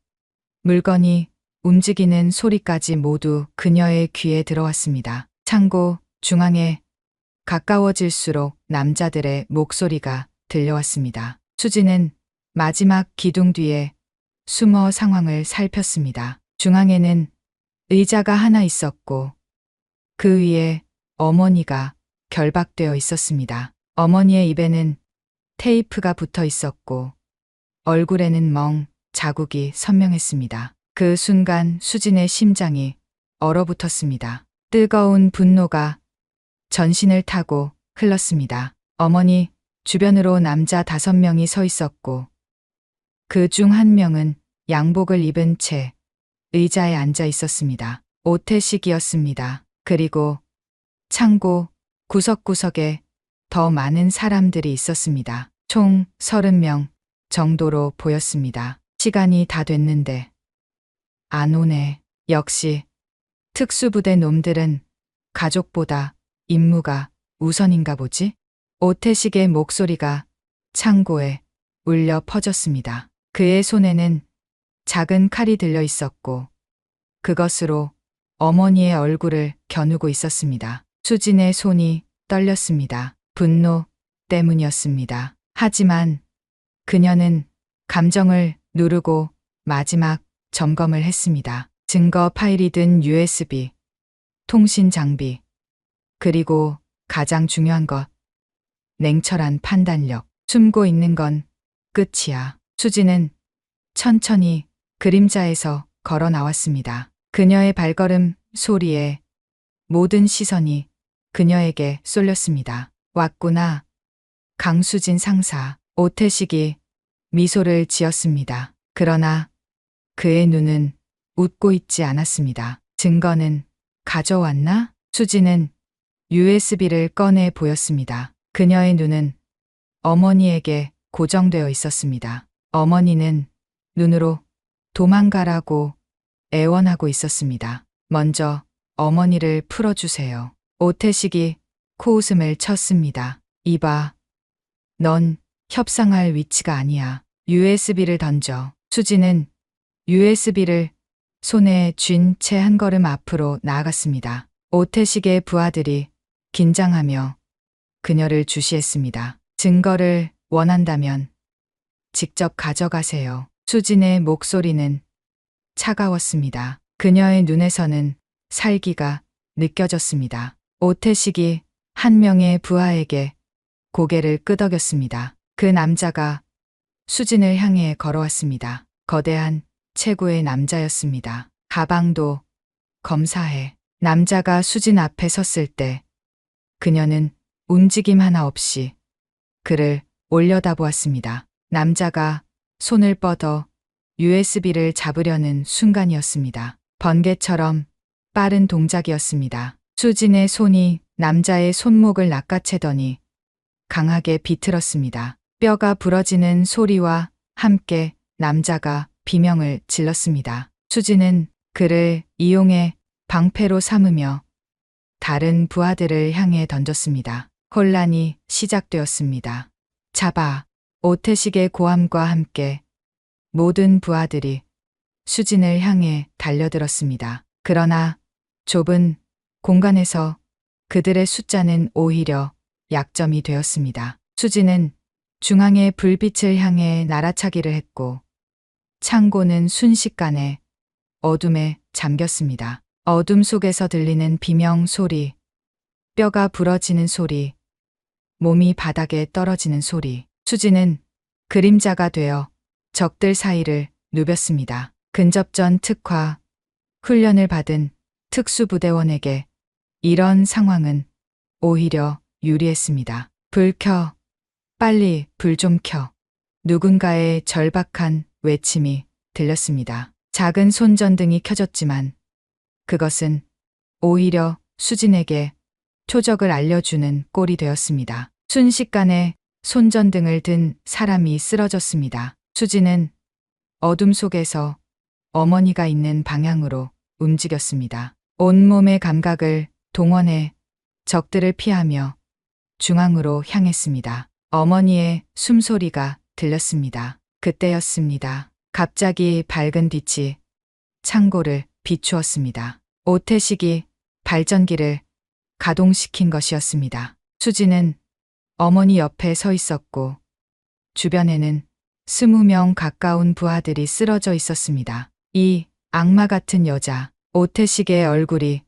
물건이 움직이는 소리까지 모두 그녀의 귀에 들어왔습니다. 창고 중앙에 가까워질수록 남자들의 목소리가 들려왔습니다. 수지는 마지막 기둥 뒤에 숨어 상황을 살폈습니다. 중앙에는 의자가 하나 있었고 그 위에 어머니가 결박되어 있었습니다. 어머니의 입에는 테이프가 붙어 있었고 얼굴에는 멍 자국이 선명했습니다. 그 순간 수진의 심장이 얼어붙었습니다. 뜨거운 분노가 전신을 타고 흘렀습니다. 어머니 주변으로 남자 5명이 서 있었고 그 중 1명은 양복을 입은 채 의자에 앉아 있었습니다. 오태식이었습니다. 그리고 창고 구석구석에 더 많은 사람들이 있었습니다. 총 30명 정도로 보였습니다. 시간이 다 됐는데 안 오네. 역시 특수부대 놈들은 가족보다 임무가 우선인가 보지? 오태식의 목소리가 창고에 울려 퍼졌습니다. 그의 손에는 작은 칼이 들려 있었고 그것으로 어머니의 얼굴을 겨누고 있었습니다. 수진의 손이 떨렸습니다. 분노 때문이었습니다. 하지만 그녀는 감정을 누르고 마지막 점검을 했습니다. 증거 파일이 든 USB, 통신 장비, 그리고 가장 중요한 것, 냉철한 판단력. 숨고 있는 건 끝이야. 수지는 천천히 그림자에서 걸어 나왔습니다. 그녀의 발걸음 소리에 모든 시선이 그녀에게 쏠렸습니다. 왔구나. 강수진 상사. 오태식이 미소를 지었습니다. 그러나 그의 눈은 웃고 있지 않았습니다. 증거는 가져왔나? 수지는 USB를 꺼내 보였습니다. 그녀의 눈은 어머니에게 고정되어 있었습니다. 어머니는 눈으로 도망가라고 애원하고 있었습니다. 먼저 어머니를 풀어주세요. 오태식이 코웃음을 쳤습니다. 이봐. 넌 협상할 위치가 아니야. USB를 던져. 수지는 USB를 손에 쥔 채 한 걸음 앞으로 나아갔습니다. 오태식의 부하들이 긴장하며 그녀를 주시했습니다. 증거를 원한다면 직접 가져가세요. 수진의 목소리는 차가웠습니다. 그녀의 눈에서는 살기가 느껴졌습니다. 오태식이 한 명의 부하에게 고개를 끄덕였습니다. 그 남자가 수진을 향해 걸어왔습니다. 거대한 체구의 남자였습니다. 가방도 검사해. 남자가 수진 앞에 섰을 때 그녀는 움직임 하나 없이 그를 올려다보았습니다. 남자가 손을 뻗어 USB를 잡으려는 순간이었습니다. 번개처럼 빠른 동작이었습니다. 수진의 손이 남자의 손목을 낚아채더니 강하게 비틀었습니다. 뼈가 부러지는 소리와 함께 남자가 비명을 질렀습니다. 수진은 그를 이용해 방패로 삼으며 다른 부하들을 향해 던졌습니다. 혼란이 시작되었습니다. 잡아. 오태식의 고함과 함께 모든 부하들이 수진을 향해 달려들었습니다. 그러나 좁은 공간에서 그들의 숫자는 오히려 약점이 되었습니다. 수진은 중앙의 불빛을 향해 날아차기를 했고 창고는 순식간에 어둠에 잠겼습니다. 어둠 속에서 들리는 비명 소리, 뼈가 부러지는 소리, 몸이 바닥에 떨어지는 소리. 수진은 그림자가 되어 적들 사이를 누볐습니다. 근접전 특화 훈련을 받은 특수부대원에게 이런 상황은 오히려 유리했습니다. 불 켜. 빨리 불 좀 켜. 누군가의 절박한 외침이 들렸습니다. 작은 손전등이 켜졌지만 그것은 오히려 수진에게 표적을 알려주는 꼴이 되었습니다. 순식간에 손전등을 든 사람이 쓰러졌습니다. 수진은 어둠 속에서 어머니가 있는 방향으로 움직였습니다. 온몸의 감각을 동원해 적들을 피하며 중앙으로 향했습니다. 어머니의 숨소리가 들렸습니다. 그때였습니다. 갑자기 밝은 빛이 창고를 비추었습니다. 오태식이 발전기를 가동시킨 것이었습니다. 수진은 어머니 옆에 서 있었고 주변에는 20명 가까운 부하들이 쓰러져 있었습니다. 이 악마 같은 여자. 오태식의 얼굴이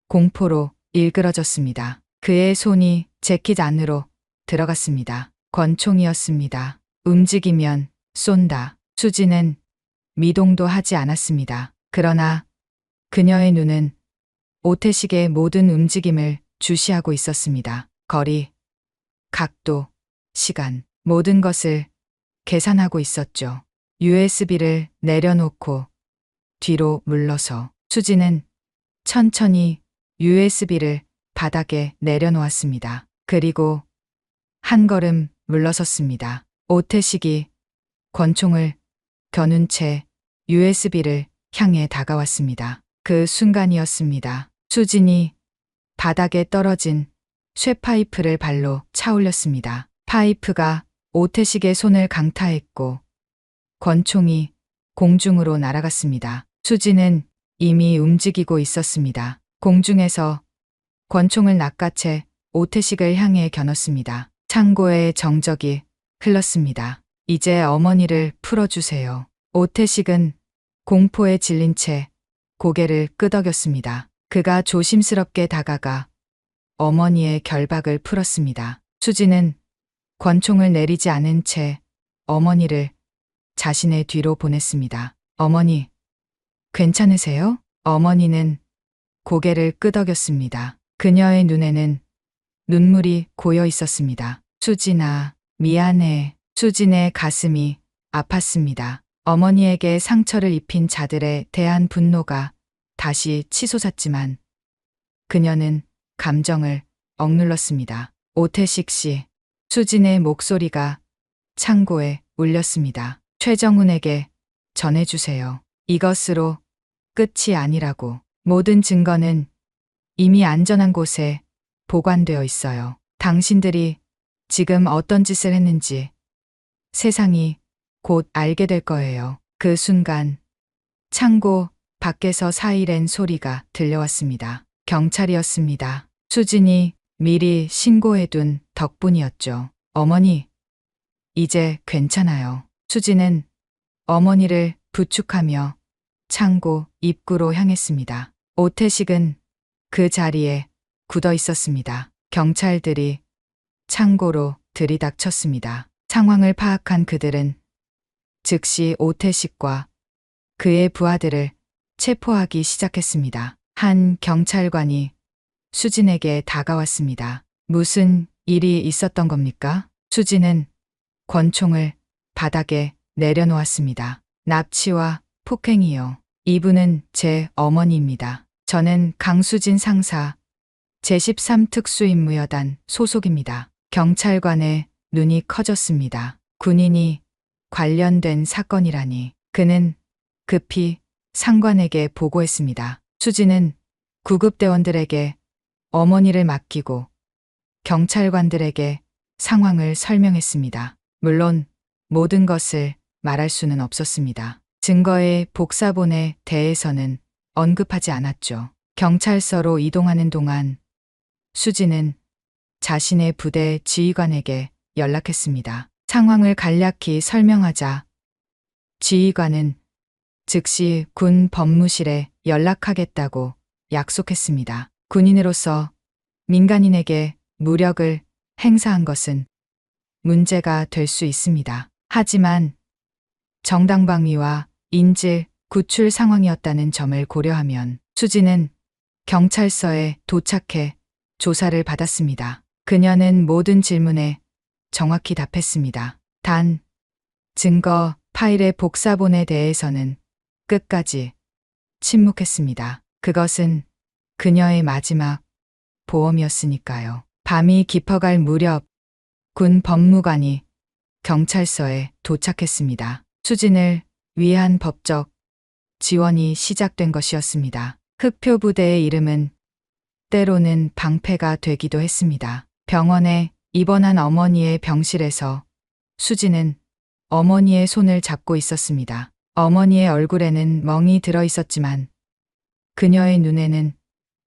공포로 일그러졌습니다. 그의 손이 재킷 안으로 들어갔습니다. 권총이었습니다. 움직이면 쏜다. 수진은 미동도 하지 않았습니다. 그러나 그녀의 눈은 오태식의 모든 움직임을 주시하고 있었습니다. 거리, 각도, 시간, 모든 것을 계산하고 있었죠. USB를 내려놓고 뒤로 물러서 수진은 천천히 USB를 바닥에 내려놓았습니다. 그리고 한 걸음 물러섰습니다. 오태식이 권총을 겨눈 채 USB를 향해 다가왔습니다. 그 순간이었습니다. 수진이 바닥에 떨어진 쇠파이프를 발로 차올렸습니다. 파이프가 오태식의 손을 강타했고 권총이 공중으로 날아갔습니다. 수진은 이미 움직이고 있었습니다. 공중에서 권총을 낚아채 오태식을 향해 겨눴습니다. 창고에 정적이 흘렀습니다. 이제 어머니를 풀어주세요. 오태식은 공포에 질린 채 고개를 끄덕였습니다. 그가 조심스럽게 다가가 어머니의 결박을 풀었습니다. 수지는 권총을 내리지 않은 채 어머니를 자신의 뒤로 보냈습니다. 어머니, 괜찮으세요? 어머니는 고개를 끄덕였습니다. 그녀의 눈에는 눈물이 고여 있었습니다. 수진아, 미안해. 수진의 가슴이 아팠습니다. 어머니에게 상처를 입힌 자들에 대한 분노가 다시 치솟았지만 그녀는 감정을 억눌렀습니다. 오태식 씨, 수진의 목소리가 창고에 울렸습니다. 최정훈에게 전해주세요. 이것으로 끝이 아니라고. 모든 증거는 이미 안전한 곳에 보관되어 있어요. 당신들이 지금 어떤 짓을 했는지 세상이 곧 알게 될 거예요. 그 순간 창고 밖에서 사이렌 소리가 들려왔습니다. 경찰이었습니다. 수진이 미리 신고해둔 덕분이었죠. 어머니, 이제 괜찮아요. 수진은 어머니를 부축하며 창고 입구로 향했습니다. 오태식은 그 자리에 굳어 있었습니다. 경찰들이 창고로 들이닥쳤습니다. 상황을 파악한 그들은 즉시 오태식과 그의 부하들을 체포하기 시작했습니다. 한 경찰관이 수진에게 다가왔습니다. 무슨 일이 있었던 겁니까? 수진은 권총을 바닥에 내려놓았습니다. 납치와 폭행이요. 이분은 제 어머니입니다. 저는 강수진 상사 제13특수임무여단 소속입니다. 경찰관의 눈이 커졌습니다. 군인이 관련된 사건이라니. 그는 급히 상관에게 보고했습니다. 수진은 구급대원들에게 어머니를 맡기고 경찰관들에게 상황을 설명했습니다. 물론 모든 것을 말할 수는 없었습니다. 증거의 복사본에 대해서는 언급하지 않았죠. 경찰서로 이동하는 동안 수진은 자신의 부대 지휘관에게 연락했습니다. 상황을 간략히 설명하자 지휘관은 즉시 군 법무실에 연락하겠다고 약속했습니다. 군인으로서 민간인에게 무력을 행사한 것은 문제가 될 수 있습니다. 하지만 정당방위와 인질 구출 상황이었다는 점을 고려하면 수진은 경찰서에 도착해 조사를 받았습니다. 그녀는 모든 질문에 정확히 답했습니다. 단, 증거 파일의 복사본에 대해서는 끝까지 침묵했습니다. 그것은 그녀의 마지막 보험이었으니까요. 밤이 깊어갈 무렵 군 법무관이 경찰서에 도착했습니다. 수진을 위한 법적 지원이 시작된 것이었습니다. 흑표부대의 이름은 때로는 방패가 되기도 했습니다. 병원에 입원한 어머니의 병실에서 수진은 어머니의 손을 잡고 있었습니다. 어머니의 얼굴에는 멍이 들어 있었지만 그녀의 눈에는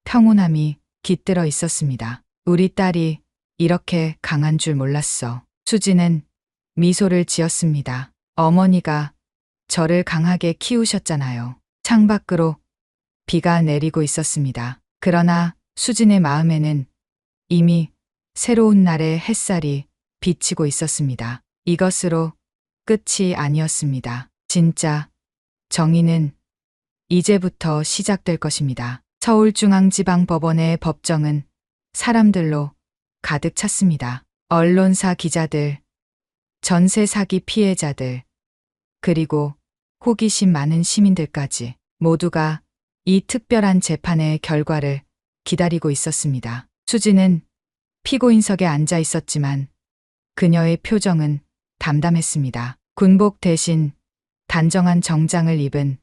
평온함이 깃들어 있었습니다. 우리 딸이 이렇게 강한 줄 몰랐어. 수진은 미소를 지었습니다. 어머니가 저를 강하게 키우셨잖아요. 창밖으로 비가 내리고 있었습니다. 그러나 수진의 마음에는 이미 새로운 날의 햇살이 비치고 있었습니다. 이것으로 끝이 아니었습니다. 진짜 정의는 이제부터 시작될 것입니다. 서울중앙지방법원의 법정은 사람들로 가득 찼습니다. 언론사 기자들, 전세 사기 피해자들, 그리고 호기심 많은 시민들까지 모두가 이 특별한 재판의 결과를 기다리고 있었습니다. 수진은 피고인석에 앉아 있었지만 그녀의 표정은 담담했습니다. 군복 대신 단정한 정장을 입은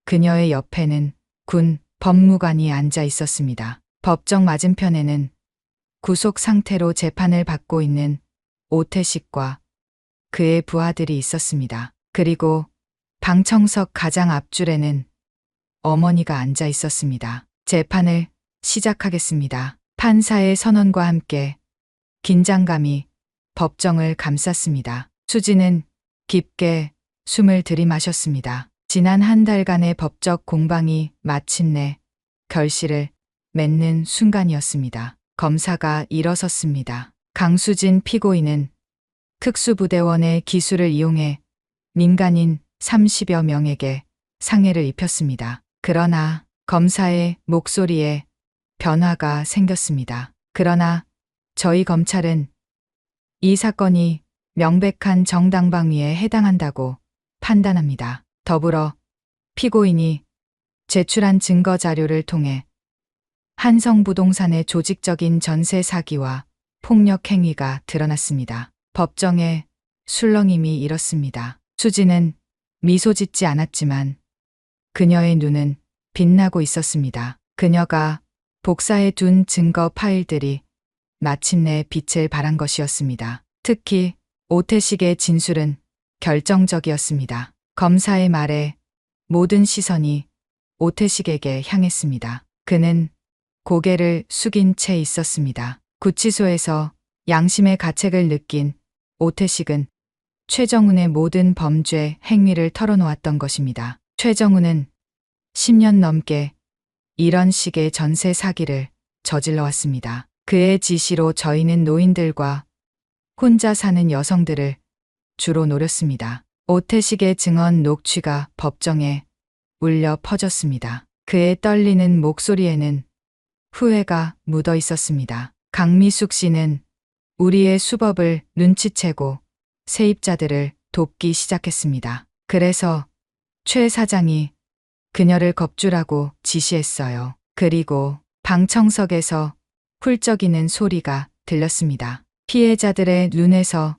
그녀의 옆에는 군 법무관이 앉아 있었습니다. 법정 맞은편에는 구속 상태로 재판을 받고 있는 오태식과 그의 부하들이 있었습니다. 그리고 방청석 가장 앞줄에는 어머니가 앉아 있었습니다. 재판을 시작하겠습니다. 판사의 선언과 함께 긴장감이 법정을 감쌌습니다. 수지는 깊게 숨을 들이마셨습니다. 지난 한 달간의 법적 공방이 마침내 결실을 맺는 순간이었습니다. 검사가 일어섰습니다. 강수진 피고인은 특수부대원의 기술을 이용해 민간인 30여 명에게 상해를 입혔습니다. 그러나 검사의 목소리에 변화가 생겼습니다. 그러나 저희 검찰은 이 사건이 명백한 정당방위에 해당한다고 판단합니다. 더불어 피고인이 제출한 증거 자료를 통해 한성부동산의 조직적인 전세 사기와 폭력 행위가 드러났습니다. 법정에 술렁임이 일었습니다. 수지는 미소 짓지 않았지만 그녀의 눈은 빛나고 있었습니다. 그녀가 복사해 둔 증거 파일들이 마침내 빛을 발한 것이었습니다. 특히 오태식의 진술은 결정적이었습니다. 검사의 말에 모든 시선이 오태식에게 향했습니다. 그는 고개를 숙인 채 있었습니다. 구치소에서 양심의 가책을 느낀 오태식은 최정훈의 모든 범죄 행위를 털어놓았던 것입니다. 최정훈은 10년 넘게 이런 식의 전세 사기를 저질러 왔습니다. 그의 지시로 저희는 노인들과 혼자 사는 여성들을 주로 노렸습니다. 오태식의 증언 녹취가 법정에 울려 퍼졌습니다. 그의 떨리는 목소리에는 후회가 묻어 있었습니다. 강미숙 씨는 우리의 수법을 눈치채고 세입자들을 돕기 시작했습니다. 그래서 최 사장이 그녀를 겁주라고 지시했어요. 그리고 방청석에서 훌쩍이는 소리가 들렸습니다. 피해자들의 눈에서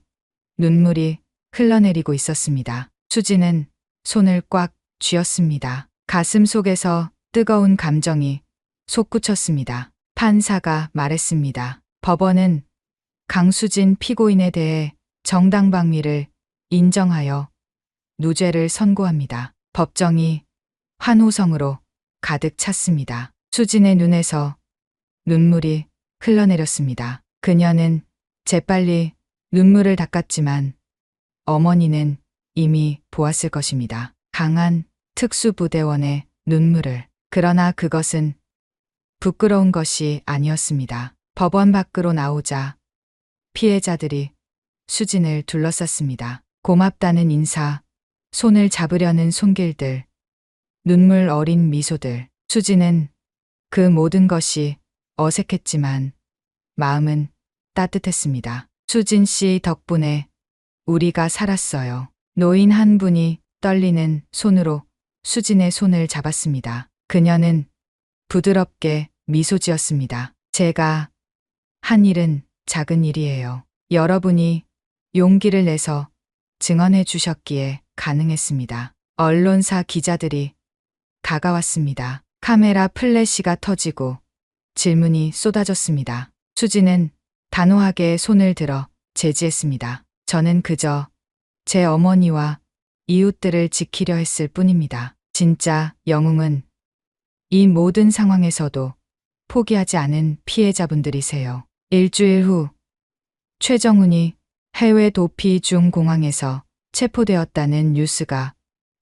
눈물이 흘러내리고 있었습니다. 수지는 손을 꽉 쥐었습니다. 가슴 속에서 뜨거운 감정이 솟구쳤습니다. 판사가 말했습니다. 법원은 강수진 피고인에 대해 정당방위를 인정하여 무죄를 선고합니다. 법정이 환호성으로 가득 찼습니다. 수진의 눈에서 눈물이 흘러내렸습니다. 그녀는 재빨리 눈물을 닦았지만 어머니는 이미 보았을 것입니다. 강한 특수부대원의 눈물을. 그러나 그것은 부끄러운 것이 아니었습니다. 법원 밖으로 나오자 피해자들이 수진을 둘러쌌습니다. 고맙다는 인사, 손을 잡으려는 손길들, 눈물 어린 미소들. 수진은 그 모든 것이 어색했지만 마음은 따뜻했습니다. 수진 씨 덕분에 우리가 살았어요. 노인 한 분이 떨리는 손으로 수진의 손을 잡았습니다. 그녀는 부드럽게 미소 지었습니다. 제가 한 일은 작은 일이에요. 여러분이 용기를 내서 증언해 주셨기에 가능했습니다. 언론사 기자들이 다가왔습니다. 카메라 플래시가 터지고 질문이 쏟아졌습니다. 수지는 단호하게 손을 들어 제지했습니다. 저는 그저 제 어머니와 이웃들을 지키려 했을 뿐입니다. 진짜 영웅은 이 모든 상황에서도 포기하지 않은 피해자분들이세요. 일주일 후 최정훈이 해외 도피 중 공항에서 체포되었다는 뉴스가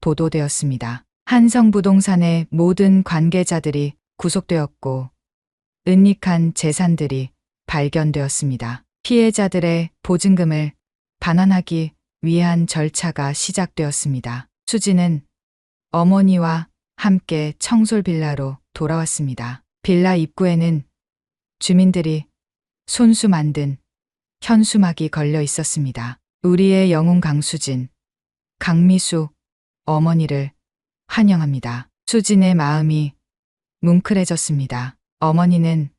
보도되었습니다. 한성부동산의 모든 관계자들이 구속되었고 은닉한 재산들이 발견되었습니다. 피해자들의 보증금을 반환하기 위한 절차가 시작되었습니다. 수지는 어머니와 함께 청솔빌라로 돌아왔습니다. 빌라 입구에는 주민들이 손수 만든 현수막이 걸려 있었습니다. 우리의 영웅 강수진, 강미숙 어머니를 환영합니다. 수진의 마음이 뭉클해졌습니다. 어머니는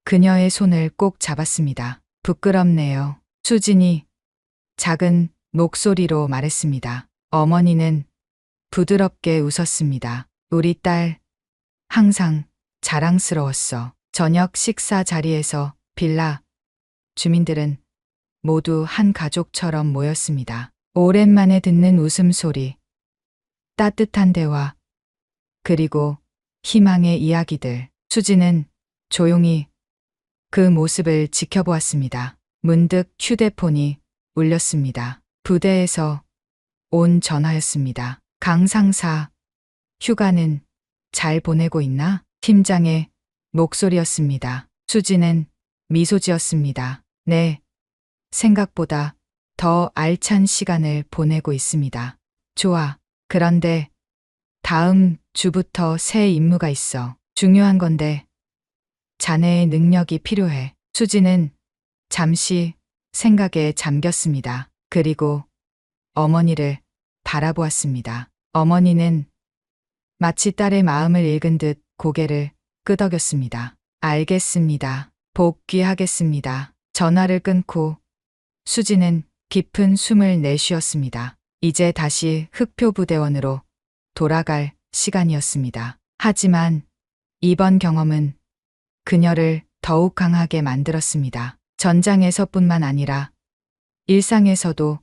그녀의 손을 꼭 잡았습니다. 부끄럽네요. 수진이 작은 목소리로 말했습니다. 어머니는 부드럽게 웃었습니다. 우리 딸 항상 자랑스러웠어. 저녁 식사 자리에서 빌라 주민들은 모두 한 가족처럼 모였습니다. 오랜만에 듣는 웃음소리, 따뜻한 대화, 그리고 희망의 이야기들. 수지는 조용히 그 모습을 지켜보았습니다. 문득 휴대폰이 울렸습니다. 부대에서 온 전화였습니다. 강 상사, 휴가는 잘 보내고 있나? 팀장의 목소리였습니다. 수지는 미소 지었습니다. 네, 생각보다 더 알찬 시간을 보내고 있습니다. 좋아. 그런데 다음 주부터 새 임무가 있어. 중요한 건데 자네의 능력이 필요해. 수지는 잠시 생각에 잠겼습니다. 그리고 어머니를 바라보았습니다. 어머니는 마치 딸의 마음을 읽은 듯 고개를 끄덕였습니다. 알겠습니다. 복귀하겠습니다. 전화를 끊고 수지는 깊은 숨을 내쉬었습니다. 이제 다시 흑표부대원으로 돌아갈 시간이었습니다. 하지만 이번 경험은 그녀를 더욱 강하게 만들었습니다. 전장에서뿐만 아니라 일상에서도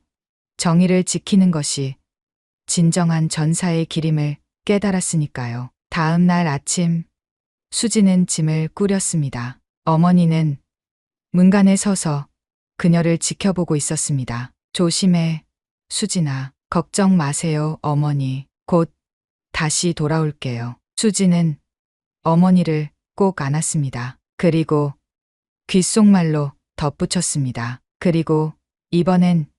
정의를 지키는 것이 진정한 전사의 길임을 깨달았으니까요. 다음 날 아침 수지는 짐을 꾸렸습니다. 어머니는 문간에 서서 그녀를 지켜보고 있었습니다. 조심해, 수진아. 걱정 마세요, 어머니. 곧 다시 돌아올게요. 수지는 어머니를 꼭 안았습니다. 그리고 귓속말로 덧붙였습니다. 그리고 이번엔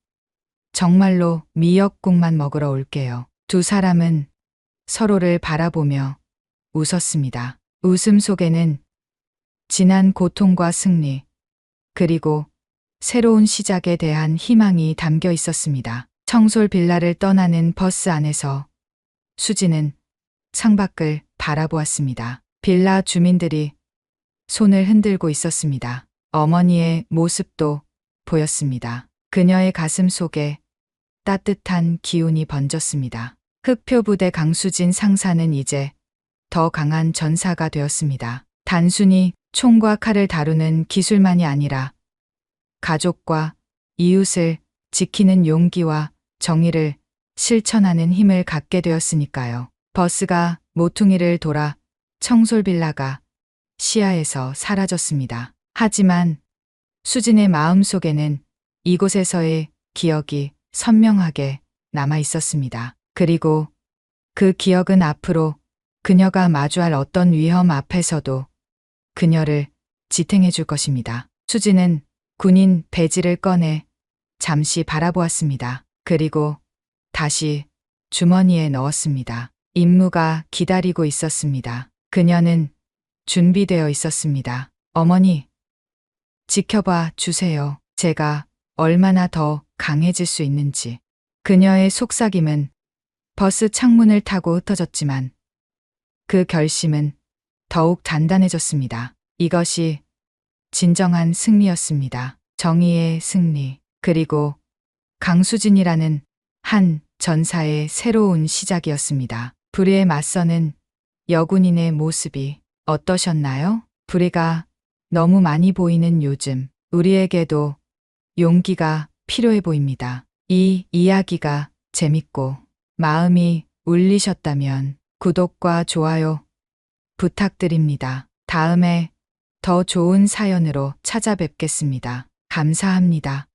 정말로 미역국만 먹으러 올게요. 두 사람은 서로를 바라보며 웃었습니다. 웃음 속에는 지난 고통과 승리, 그리고 새로운 시작에 대한 희망이 담겨 있었습니다. 청솔 빌라를 떠나는 버스 안에서 수지는 창밖을 바라보았습니다. 빌라 주민들이 손을 흔들고 있었습니다. 어머니의 모습도 보였습니다. 그녀의 가슴 속에 따뜻한 기운이 번졌습니다. 흑표부대 강수진 상사는 이제 더 강한 전사가 되었습니다. 단순히 총과 칼을 다루는 기술만이 아니라 가족과 이웃을 지키는 용기와 정의를 실천하는 힘을 갖게 되었으니까요. 버스가 모퉁이를 돌아 청솔빌라가 시야에서 사라졌습니다. 하지만 수진의 마음 속에는 이곳에서의 기억이 선명하게 남아 있었습니다. 그리고 그 기억은 앞으로 그녀가 마주할 어떤 위험 앞에서도 그녀를 지탱해 줄 것입니다. 수지는 군인 배지를 꺼내 잠시 바라보았습니다. 그리고 다시 주머니에 넣었습니다. 임무가 기다리고 있었습니다. 그녀는 준비되어 있었습니다. 어머니, 지켜봐 주세요. 제가 얼마나 더 강해질 수 있는지. 그녀의 속삭임은 버스 창문을 타고 흩어졌지만 그 결심은 더욱 단단해졌습니다. 이것이 진정한 승리였습니다. 정의의 승리, 그리고 강수진이라는 한 전사의 새로운 시작이었습니다. 불의에 맞서는 여군인의 모습이 어떠셨나요? 불의가 너무 많이 보이는 요즘, 우리에게도 용기가 필요해 보입니다. 이 이야기가 재밌고 마음이 울리셨다면 구독과 좋아요 부탁드립니다. 다음에 더 좋은 사연으로 찾아뵙겠습니다. 감사합니다.